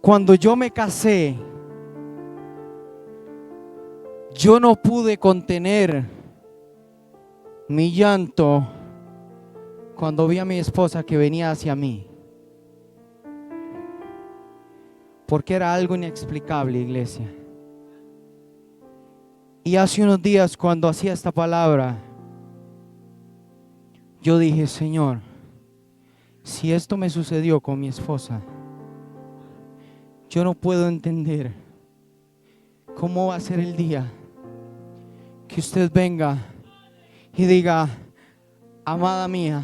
cuando yo me casé, yo no pude contener mi llanto cuando vi a mi esposa que venía hacia mí, porque era algo inexplicable, iglesia. Y hace unos días, cuando hacía esta palabra, yo dije, Señor, si esto me sucedió con mi esposa, yo no puedo entender cómo va a ser el día que usted venga y diga, amada mía,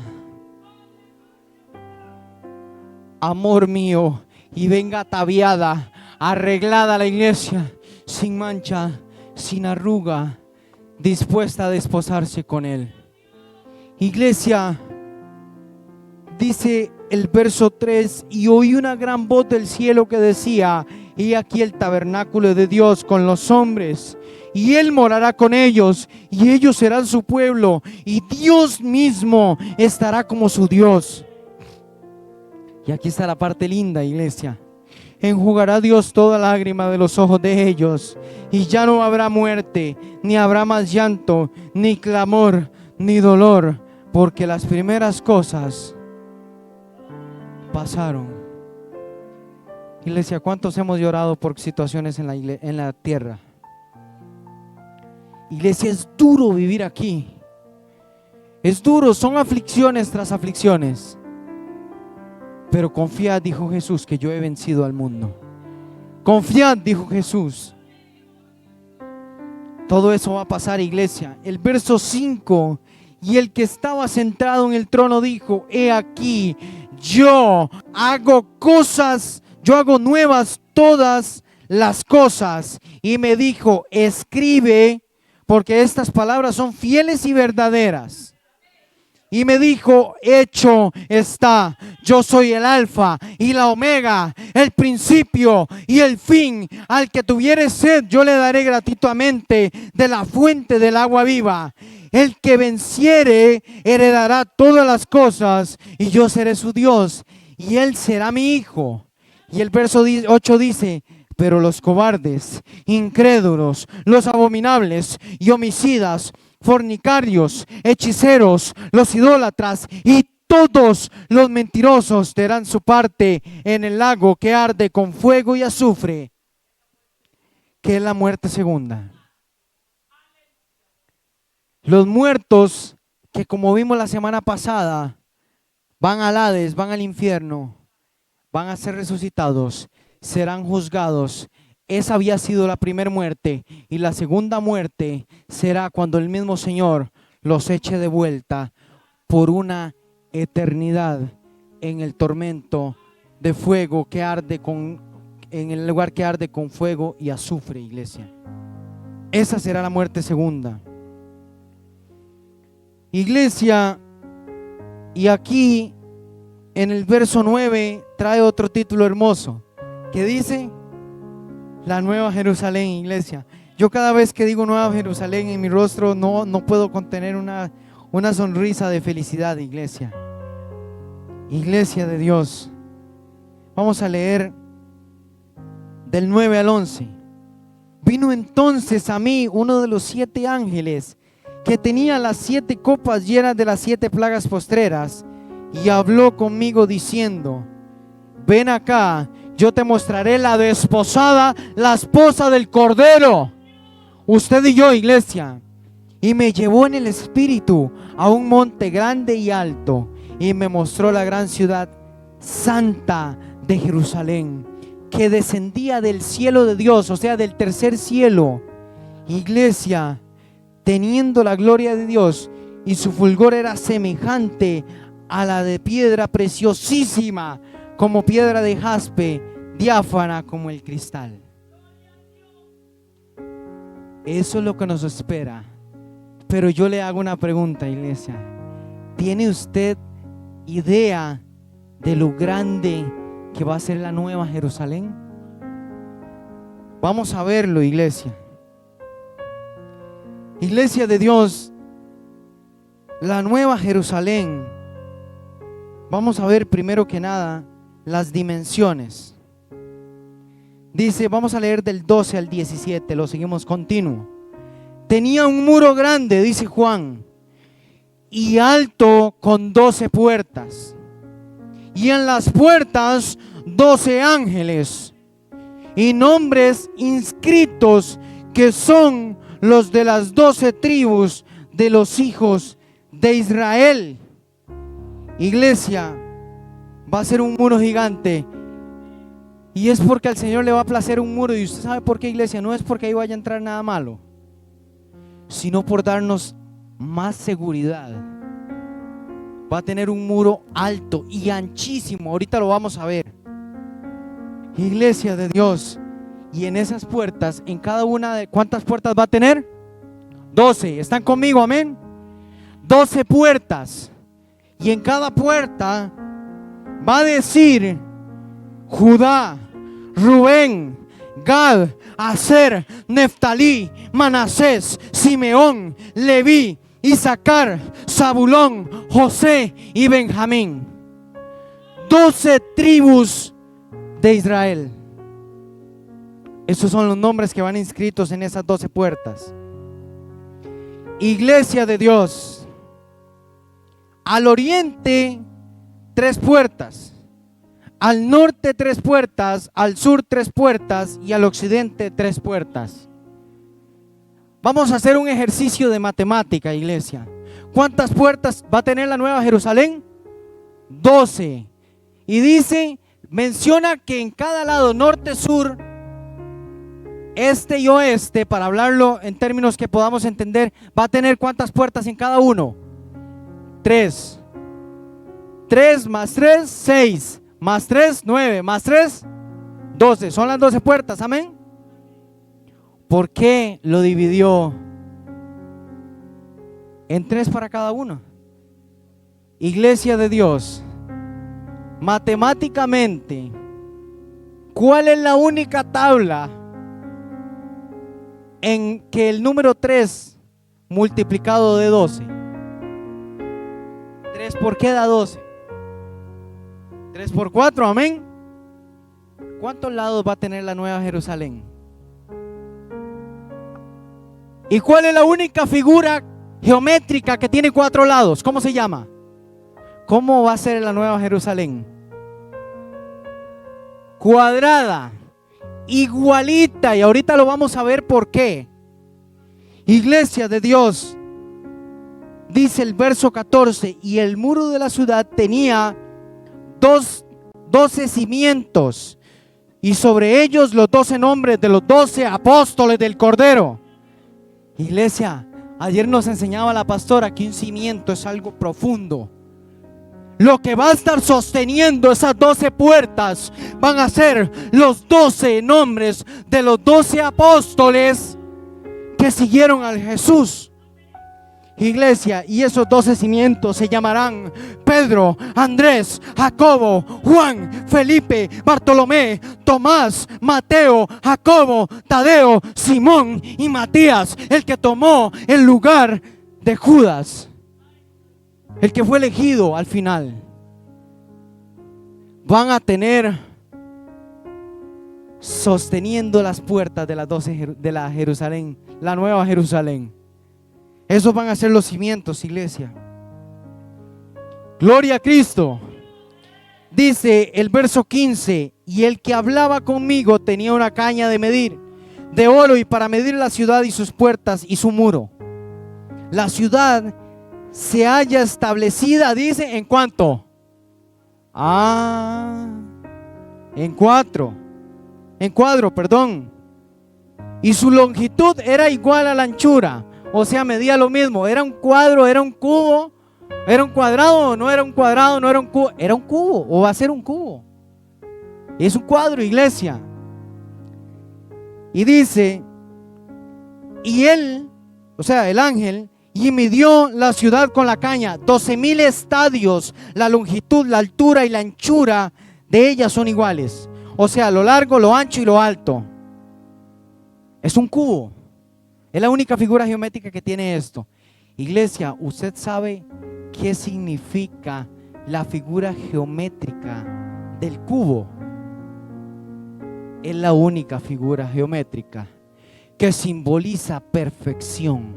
amor mío, y venga ataviada, arreglada la iglesia, sin mancha, sin arruga, dispuesta a desposarse con él. Iglesia, Dice el verso 3: y oí una gran voz del cielo que decía: he aquí el tabernáculo de Dios con los hombres, y Él morará con ellos, y ellos serán su pueblo, y Dios mismo estará como su Dios. Y aquí está la parte linda, iglesia. Enjugará Dios toda lágrima de los ojos de ellos, y ya no habrá muerte, ni habrá más llanto, ni clamor, ni dolor, porque las primeras cosas pasaron. Iglesia, ¿cuántos hemos llorado por situaciones en la tierra? Iglesia, es duro vivir aquí. Es duro, son aflicciones tras aflicciones. Pero confiad, dijo Jesús, que yo he vencido al mundo. Confiad, dijo Jesús. Todo eso va a pasar, iglesia. El verso 5: y el que estaba sentado en el trono dijo: he aquí, yo hago nuevas todas las cosas. Y me dijo: escribe, porque estas palabras son fieles y verdaderas. Y me dijo: hecho está, yo soy el alfa y la omega, el principio y el fin. Al que tuviere sed, yo le daré gratuitamente de la fuente del agua viva. El que venciere heredará todas las cosas, y yo seré su Dios, y él será mi hijo. Y el verso 8 dice: pero los cobardes, incrédulos, los abominables y homicidas, fornicarios, hechiceros, los idólatras y todos los mentirosos tendrán su parte en el lago que arde con fuego y azufre, que es la muerte segunda. Los muertos que, como vimos la semana pasada, van al Hades, van al infierno, van a ser resucitados, serán juzgados. Esa había sido la primera muerte, y la segunda muerte será cuando el mismo Señor los eche de vuelta por una eternidad en el tormento de fuego que arde en el lugar que arde con fuego y azufre, iglesia. Esa será la muerte segunda. Iglesia, y aquí en el verso 9 trae otro título hermoso que dice: la Nueva Jerusalén, iglesia. Yo cada vez que digo Nueva Jerusalén, en mi rostro no puedo contener una sonrisa de felicidad, iglesia. Iglesia de Dios. Vamos a leer del 9 al 11. Vino entonces a mí uno de los 7 ángeles que tenía las 7 copas llenas de las 7 plagas postreras, y habló conmigo diciendo: ven acá, yo te mostraré la desposada, la esposa del Cordero. Usted y yo, iglesia. Y me llevó en el espíritu a un monte grande y alto, y me mostró la gran ciudad santa de Jerusalén, que descendía del cielo de Dios, o sea, del tercer cielo. Iglesia, teniendo la gloria de Dios, y su fulgor era semejante a la de piedra preciosísima, como piedra de jaspe, diáfana como el cristal. Eso es lo que nos espera. Pero yo le hago una pregunta, iglesia. ¿Tiene usted idea de lo grande que va a ser la Nueva Jerusalén? Vamos a verlo, iglesia. Iglesia de Dios, la Nueva Jerusalén. Vamos a ver primero que nada las dimensiones. Dice, vamos a leer del 12 al 17, lo seguimos continuo. Tenía un muro grande, dice Juan, y alto, con 12 puertas, y en las puertas 12 ángeles, y nombres inscritos que son los de las 12 tribus de los hijos de Israel. Iglesia, va a ser un muro gigante, y es porque al Señor le va a placer un muro. Y usted sabe por qué, iglesia, no es porque ahí vaya a entrar nada malo, sino por darnos más seguridad. Va a tener un muro alto y anchísimo, ahorita lo vamos a ver. Iglesia de Dios, y en esas puertas, en cada una de, ¿cuántas puertas va a tener? 12, ¿están conmigo? Amén. 12 puertas, y en cada puerta va a decir Judá, Rubén, Gad, Aser, Neftalí, Manasés, Simeón, Leví, Isaacar, Zabulón, José y Benjamín. 12 tribus de Israel. Esos son los nombres que van inscritos en esas 12 puertas. Iglesia de Dios. Al oriente 3 puertas, al norte 3 puertas, al sur 3 puertas y al occidente 3 puertas. Vamos a hacer un ejercicio de matemática, iglesia. ¿Cuántas puertas va a tener la Nueva Jerusalén? 12. Y dice, menciona que en cada lado, norte, sur, este y oeste, para hablarlo en términos que podamos entender, va a tener ¿cuántas puertas en cada uno? 3. 3 más 3, 6. Más 3, 9. Más 3, 12. Son las 12 puertas, amén. ¿Por qué lo dividió en 3 para cada uno? Iglesia de Dios, matemáticamente, ¿cuál es la única tabla en que el número 3 multiplicado de 12? 3 por qué da 12. 3 por 4, amén. ¿Cuántos lados va a tener la Nueva Jerusalén? ¿Y cuál es la única figura geométrica que tiene 4 lados? ¿Cómo se llama? ¿Cómo va a ser la Nueva Jerusalén? Cuadrada, igualita, y ahorita lo vamos a ver por qué. Iglesia de Dios, dice el verso 14, y el muro de la ciudad tenía 12 cimientos, y sobre ellos los 12 nombres de los 12 apóstoles del Cordero. Iglesia, ayer nos enseñaba la pastora que un cimiento es algo profundo. Lo que va a estar sosteniendo esas 12 puertas van a ser los 12 nombres de los 12 apóstoles que siguieron al Jesús. Iglesia, y esos 12 cimientos se llamarán Pedro, Andrés, Jacobo, Juan, Felipe, Bartolomé, Tomás, Mateo, Jacobo, Tadeo, Simón y Matías, el que tomó el lugar de Judas, el que fue elegido al final. Van a tener sosteniendo las puertas de las 12 de la Jerusalén, la Nueva Jerusalén. Esos van a ser los cimientos, iglesia. Gloria a Cristo. Dice el verso 15, y el que hablaba conmigo tenía una caña de medir, de oro, y para medir la ciudad y sus puertas y su muro. La ciudad se halla establecida, dice, ¿en cuánto? En cuadro, perdón. Y su longitud era igual a la anchura. O sea, medía lo mismo. Era un cuadro, era un cubo, era un cuadrado, no era un cuadrado, no era un cubo. Era un cubo, o va a ser un cubo. Es un cuadro, iglesia. Y dice, y él, o sea, el ángel, y midió la ciudad con la caña, 12,000 estadios. La longitud, la altura y la anchura de ella son iguales. O sea, lo largo, lo ancho y lo alto. Es un cubo. Es la única figura geométrica que tiene esto. Iglesia, ¿usted sabe qué significa la figura geométrica del cubo? Es la única figura geométrica que simboliza perfección.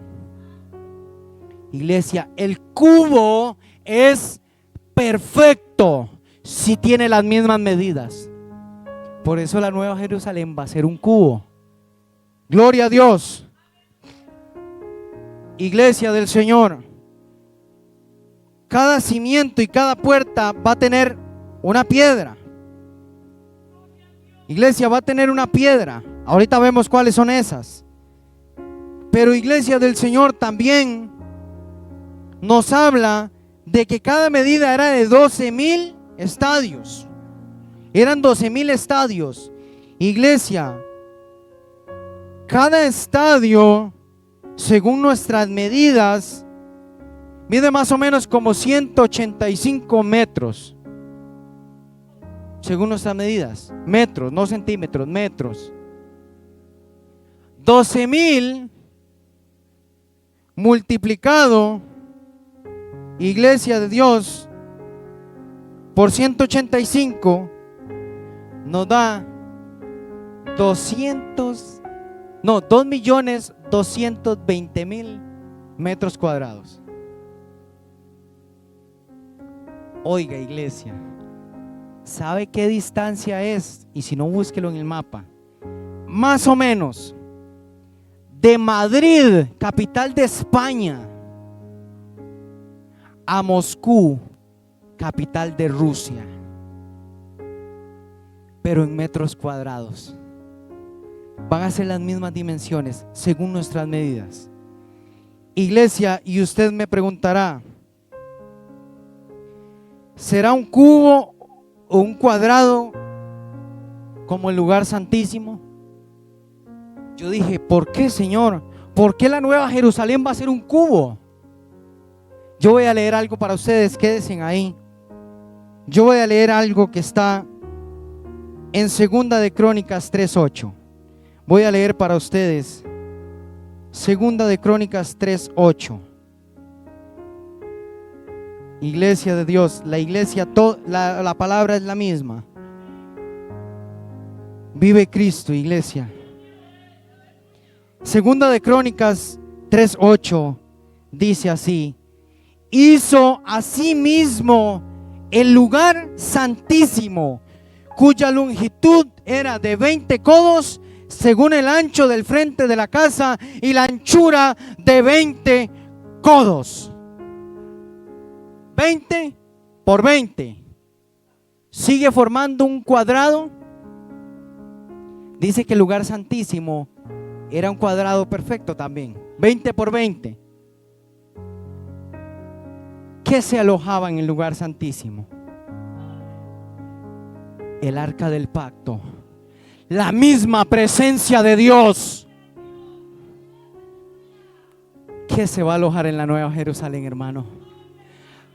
Iglesia, el cubo es perfecto si tiene las mismas medidas. Por eso la Nueva Jerusalén va a ser un cubo. Gloria a Dios. Iglesia del Señor, cada cimiento y cada puerta va a tener una piedra. Iglesia, va a tener una piedra. Ahorita vemos cuáles son esas. Pero iglesia del Señor, también nos habla de que cada medida era de 12,000 estadios. Eran 12,000 estadios. Iglesia, cada estadio, según nuestras medidas, mide más o menos como 185 metros. según nuestras medidas, metros, no centímetros, metros. 12,000 multiplicado, iglesia de Dios, por 185 nos da 2.220.000 metros cuadrados. Oiga, iglesia, ¿sabe qué distancia es? Y si no, búsquelo en el mapa. Más o menos de Madrid, capital de España, a Moscú, capital de Rusia, pero en metros cuadrados. Van a ser las mismas dimensiones según nuestras medidas. Iglesia, y usted me preguntará, ¿será un cubo o un cuadrado como el lugar santísimo? Yo dije, ¿por qué, Señor? ¿Por qué la Nueva Jerusalén va a ser un cubo? Yo voy a leer algo para ustedes, quédense ahí. Yo voy a leer algo que está en 2 de Crónicas 3:8. Voy a leer para ustedes 2 de Crónicas 3:8. Iglesia de Dios, la iglesia, la palabra es la misma. Vive Cristo, iglesia. 2 de Crónicas 3:8 dice así: hizo asimismo el lugar santísimo, cuya longitud era de 20 codos, según el ancho del frente de la casa, y la anchura de 20 codos. 20 por 20. Sigue formando un cuadrado. Dice que el lugar santísimo era un cuadrado perfecto también. 20 por 20. ¿Qué se alojaba en el lugar santísimo? El arca del pacto, la misma presencia de Dios. ¿Qué se va a alojar en la Nueva Jerusalén, hermano?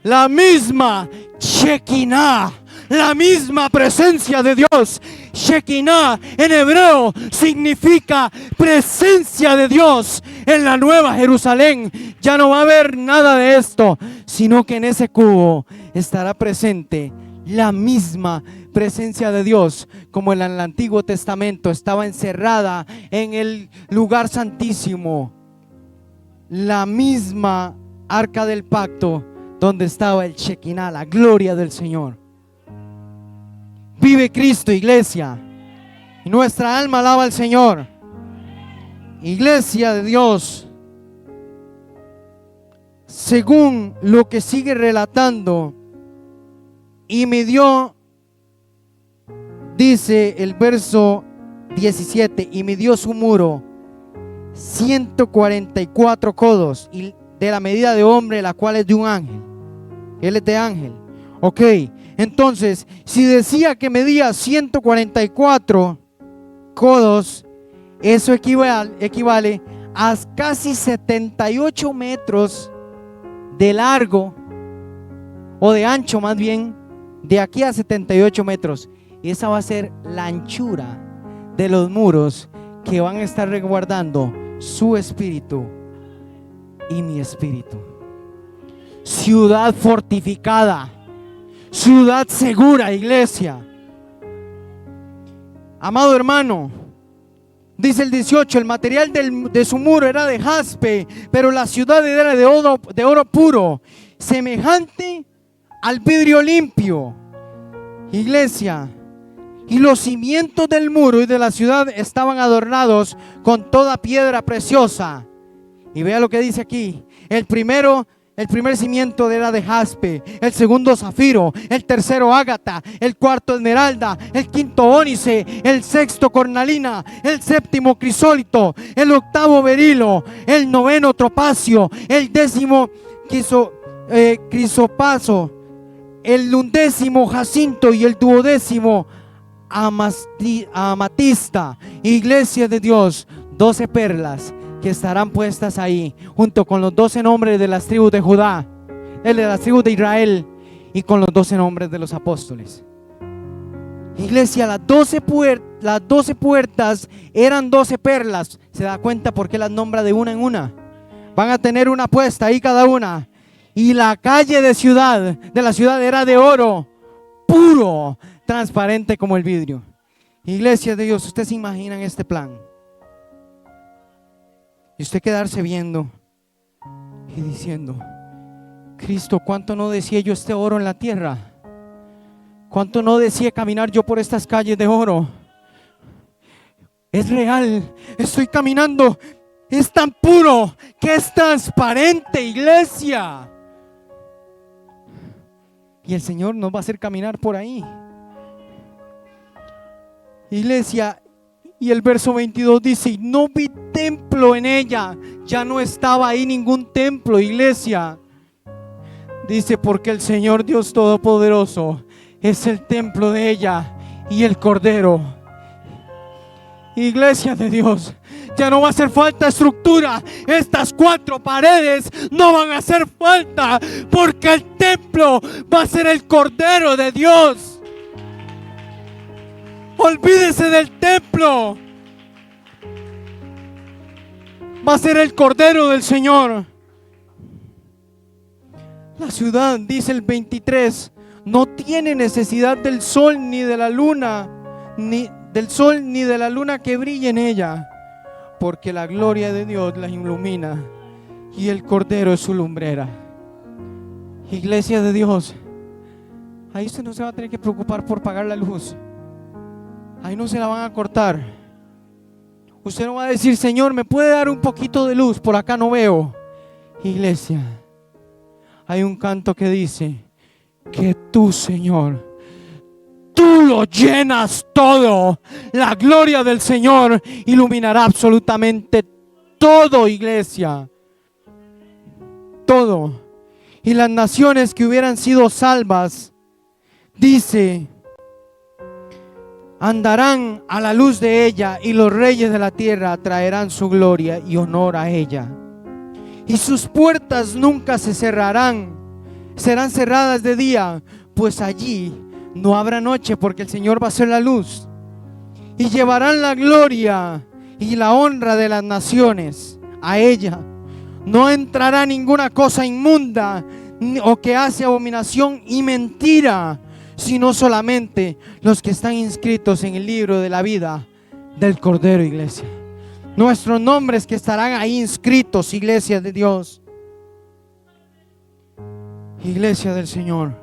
La misma Shekinah, la misma presencia de Dios. Shekinah en hebreo significa presencia de Dios. En la Nueva Jerusalén ya no va a haber nada de esto, sino que en ese cubo estará presente la misma presencia de Dios, como en el Antiguo Testamento estaba encerrada en el lugar santísimo, la misma arca del pacto, donde estaba el Shekinah, la gloria del Señor. Vive Cristo, iglesia, y nuestra alma alaba al Señor. Iglesia de Dios, según lo que sigue relatando, y me dio, dice el verso 17, y me dio su muro 144 codos, y de la medida de hombre, la cual es de un ángel. Él es de ángel. Ok, entonces, si decía que medía 144 codos, eso equivale a casi 78 metros de largo, o de ancho más bien, de aquí a 78 metros. Y esa va a ser la anchura de los muros que van a estar resguardando su espíritu y mi espíritu. Ciudad fortificada, ciudad segura, iglesia. Amado hermano, dice el 18, el material de su muro era de jaspe, pero la ciudad era de oro puro, semejante al vidrio limpio. Iglesia, y los cimientos del muro y de la ciudad estaban adornados con toda piedra preciosa. Y vea lo que dice aquí: el primer cimiento era de jaspe, el segundo zafiro, el tercero ágata, el cuarto esmeralda, el quinto ónice, el sexto cornalina, el séptimo crisólito, el octavo berilo, el noveno topacio, el décimo crisopaso, el undécimo jacinto y el duodécimo amatista. Iglesia de Dios, 12 perlas que estarán puestas ahí, junto con los 12 nombres de las tribus de Judá, de las tribus de Israel, y con los 12 nombres de los apóstoles. Iglesia, las 12 puertas eran 12 perlas. ¿Se da cuenta por qué las nombra de una en una? Van a tener una puesta ahí cada una. Y la calle de la ciudad era de oro puro, transparente como el vidrio. Iglesia de Dios, ¿ustedes se imaginan este plan? Y usted quedarse viendo y diciendo: Cristo, ¿cuánto no decía yo este oro en la tierra? ¿Cuánto no decía caminar yo por estas calles de oro? Es real, estoy caminando. Es tan puro que es transparente, iglesia. Y el Señor nos va a hacer caminar por ahí, iglesia. Y el verso 22 dice: no vi templo en ella. Ya no estaba ahí ningún templo, iglesia. Dice: porque el Señor Dios Todopoderoso es el templo de ella y el Cordero. Iglesia de Dios, ya no va a hacer falta estructura. Estas 4 paredes no van a hacer falta, porque el templo va a ser el Cordero de Dios. Olvídese del templo. Va a ser el Cordero del Señor. La ciudad, dice el 23, no tiene necesidad del sol ni de la luna, ni del sol ni de la luna que brille en ella, porque la gloria de Dios la ilumina y el Cordero es su lumbrera. Iglesia de Dios, ahí usted no se va a tener que preocupar por pagar la luz. Ahí no se la van a cortar. Usted no va a decir: Señor, ¿me puede dar un poquito de luz? Por acá no veo. Iglesia, hay un canto que dice que tú, Señor, tú lo llenas todo. La gloria del Señor iluminará absolutamente todo, iglesia. Todo. Y las naciones que hubieran sido salvas, dice, andarán a la luz de ella, y los reyes de la tierra traerán su gloria y honor a ella. Y sus puertas nunca se cerrarán, serán cerradas de día, pues allí no habrá noche, porque el Señor va a ser la luz. Y llevarán la gloria y la honra de las naciones a ella. No entrará ninguna cosa inmunda o que hace abominación y mentira, sino solamente los que están inscritos en el libro de la vida del Cordero, iglesia. Nuestros nombres que estarán ahí inscritos, iglesia de Dios, iglesia del Señor.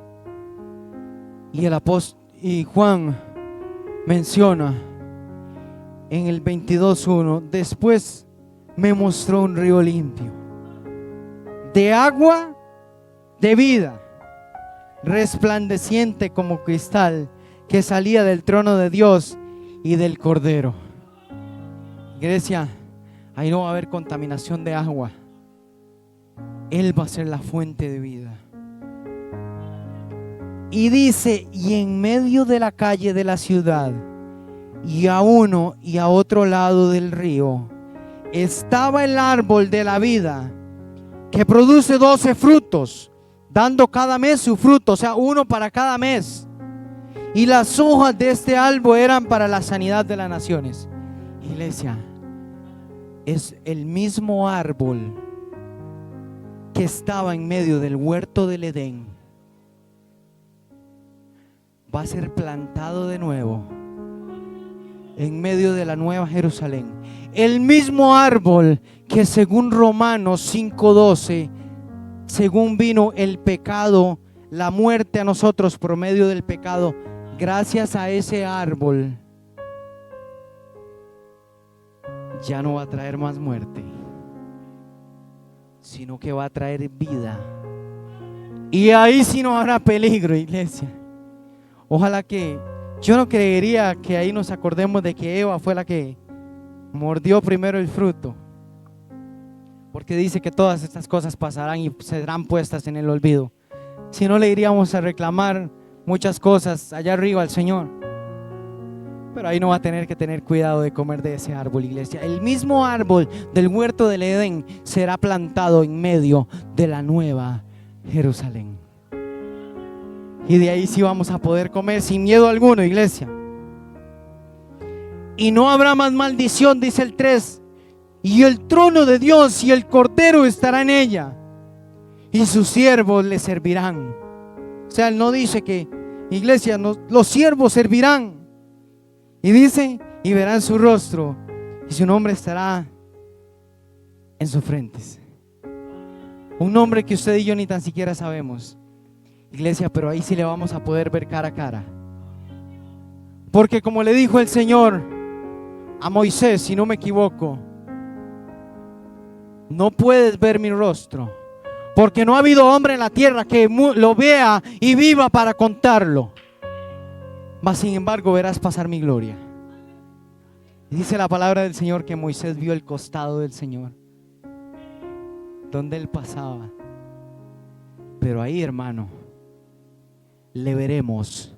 Y el apóstol y Juan menciona en el 22:1: después me mostró un río limpio de agua de vida, resplandeciente como cristal, que salía del trono de Dios y del Cordero. Iglesia, ahí no va a haber contaminación de agua. Él va a ser la fuente de vida. Y dice: y en medio de la calle de la ciudad, y a uno y a otro lado del río, estaba el árbol de la vida, que produce 12 frutos, dando cada mes su fruto, o sea, uno para cada mes. Y las hojas de este árbol eran para la sanidad de las naciones. Iglesia, es el mismo árbol que estaba en medio del huerto del Edén. Va a ser plantado de nuevo en medio de la nueva Jerusalén. El mismo árbol que, según Romanos 5:12, según vino el pecado, la muerte a nosotros por medio del pecado, gracias a ese árbol ya no va a traer más muerte, sino que va a traer vida. Y ahí sí no habrá peligro, iglesia. Ojalá que, yo no creería que ahí nos acordemos de que Eva fue la que mordió primero el fruto, porque dice que todas estas cosas pasarán y serán puestas en el olvido. Si no, le iríamos a reclamar muchas cosas allá arriba al Señor. Pero ahí no va a tener que tener cuidado de comer de ese árbol, iglesia. El mismo árbol del huerto del Edén será plantado en medio de la nueva Jerusalén. Y de ahí sí vamos a poder comer sin miedo alguno, iglesia. y no habrá más maldición, dice el 3. Y el trono de Dios y el Cordero estará en ella, y sus siervos le servirán. O sea, él no dice que, iglesia, los siervos servirán. Y dice, y verán su rostro, y su nombre estará en sus frentes. Un nombre que usted y yo ni tan siquiera sabemos, iglesia, pero ahí sí le vamos a poder ver cara a cara. Porque como le dijo el Señor a Moisés, si no me equivoco, no puedes ver mi rostro, porque no ha habido hombre en la tierra que lo vea y viva para contarlo. Mas sin embargo verás pasar mi gloria. Y dice la palabra del Señor que Moisés vio el costado del Señor, donde él pasaba. Pero ahí, hermano, le veremos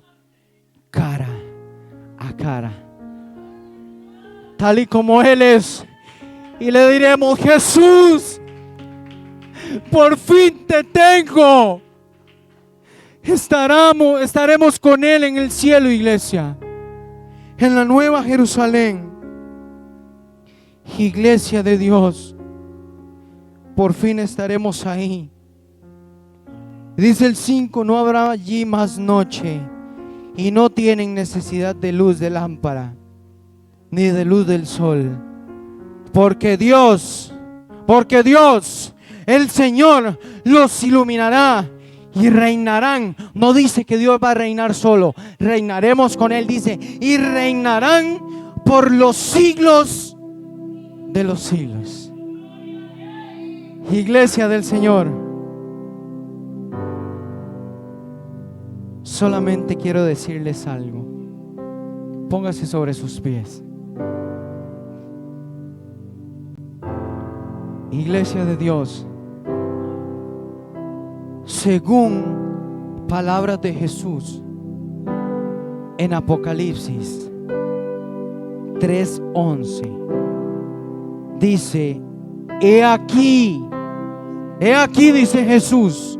cara a cara, tal y como él es. Y le diremos: Jesús, por fin te tengo. Estaremos con él en el cielo, iglesia, en la nueva Jerusalén. Iglesia de Dios, por fin estaremos ahí. Dice el 5: no habrá allí más noche, y no tienen necesidad de luz de lámpara, ni de luz del sol, porque Dios, el Señor, los iluminará y reinarán. No dice que Dios va a reinar solo, reinaremos con Él, dice, y reinarán por los siglos de los siglos. Iglesia del Señor, solamente quiero decirles algo. Póngase sobre sus pies. Iglesia de Dios, según palabras de Jesús en Apocalipsis 3:11, dice: he aquí, dice Jesús,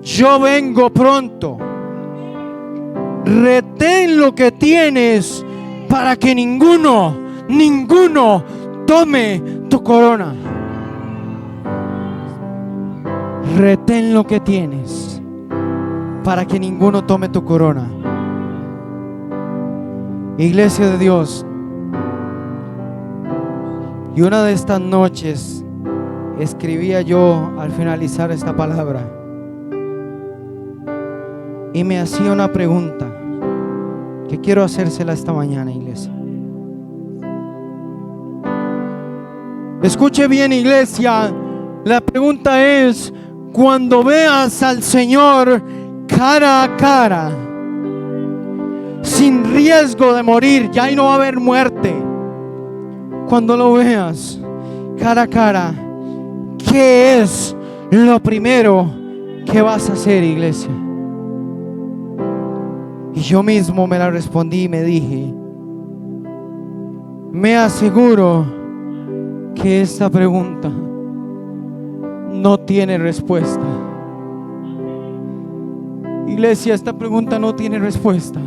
yo vengo pronto. Retén lo que tienes para que ninguno tome tu corona. Retén lo que tienes para que ninguno tome tu corona. Iglesia de Dios, y una de estas noches escribía yo al finalizar esta palabra y me hacía una pregunta que quiero hacérsela esta mañana, iglesia. Escuche bien, iglesia. La pregunta es: cuando veas al Señor cara a cara, sin riesgo de morir, ya ahí no va a haber muerte. Cuando lo veas cara a cara, ¿qué es lo primero que vas a hacer, iglesia? Y yo mismo me la respondí y me dije: me aseguro que esta pregunta no tiene respuesta. Iglesia, esta pregunta no tiene respuesta.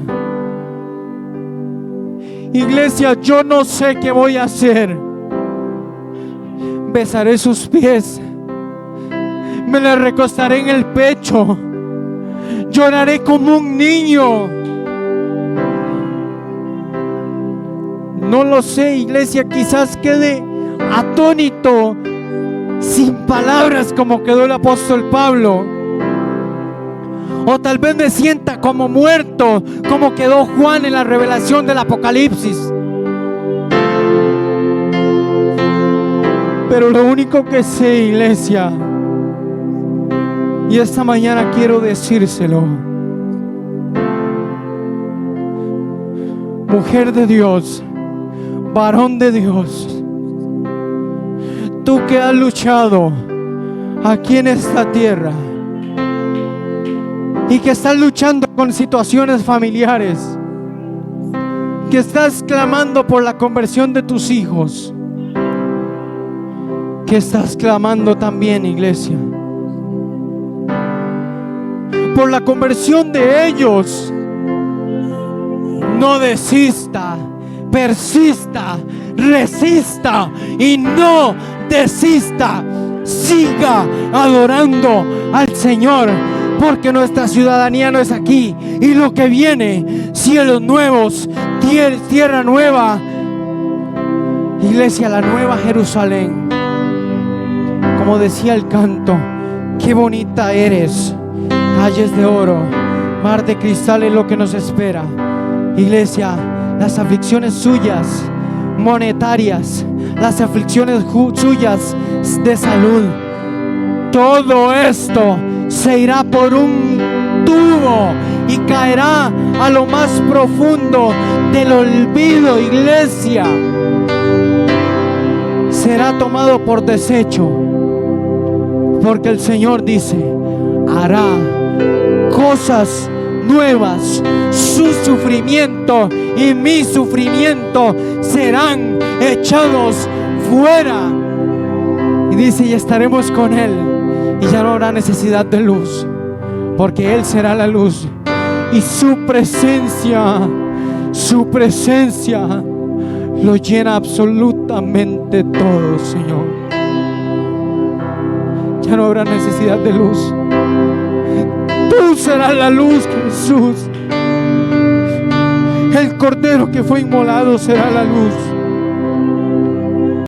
Iglesia, yo no sé qué voy a hacer. Besaré sus pies, me le recostaré en el pecho, lloraré como un niño. No lo sé, iglesia, quizás quede atónito, sin palabras, como quedó el apóstol Pablo. O tal vez me sienta como muerto, como quedó Juan en la revelación del Apocalipsis. Pero lo único que sé, iglesia, y esta mañana quiero decírselo: mujer de Dios, varón de Dios, tú que has luchado aquí en esta tierra y que estás luchando con situaciones familiares, que estás clamando por la conversión de tus hijos, que estás clamando también, iglesia, por la conversión de ellos, no desista, persista, resista y no desista. Siga adorando al Señor, porque nuestra ciudadanía no es aquí, y lo que viene, cielos nuevos, tierra nueva, iglesia, la nueva Jerusalén. Como decía el canto, qué bonita eres, calles de oro, mar de cristal es lo que nos espera. Iglesia, las aflicciones suyas monetarias, las aflicciones suyas de salud, todo esto se irá por un tubo y caerá a lo más profundo del olvido. Iglesia, será tomado por desecho, porque el Señor dice: hará cosas nuevas. Su sufrimiento y mi sufrimiento serán echados fuera. Y dice: y estaremos con Él, y ya no habrá necesidad de luz, porque Él será la luz, y su presencia lo llena absolutamente todo, Señor. Ya no habrá necesidad de luz. Tú serás la luz, Jesús. El Cordero que fue inmolado será la luz.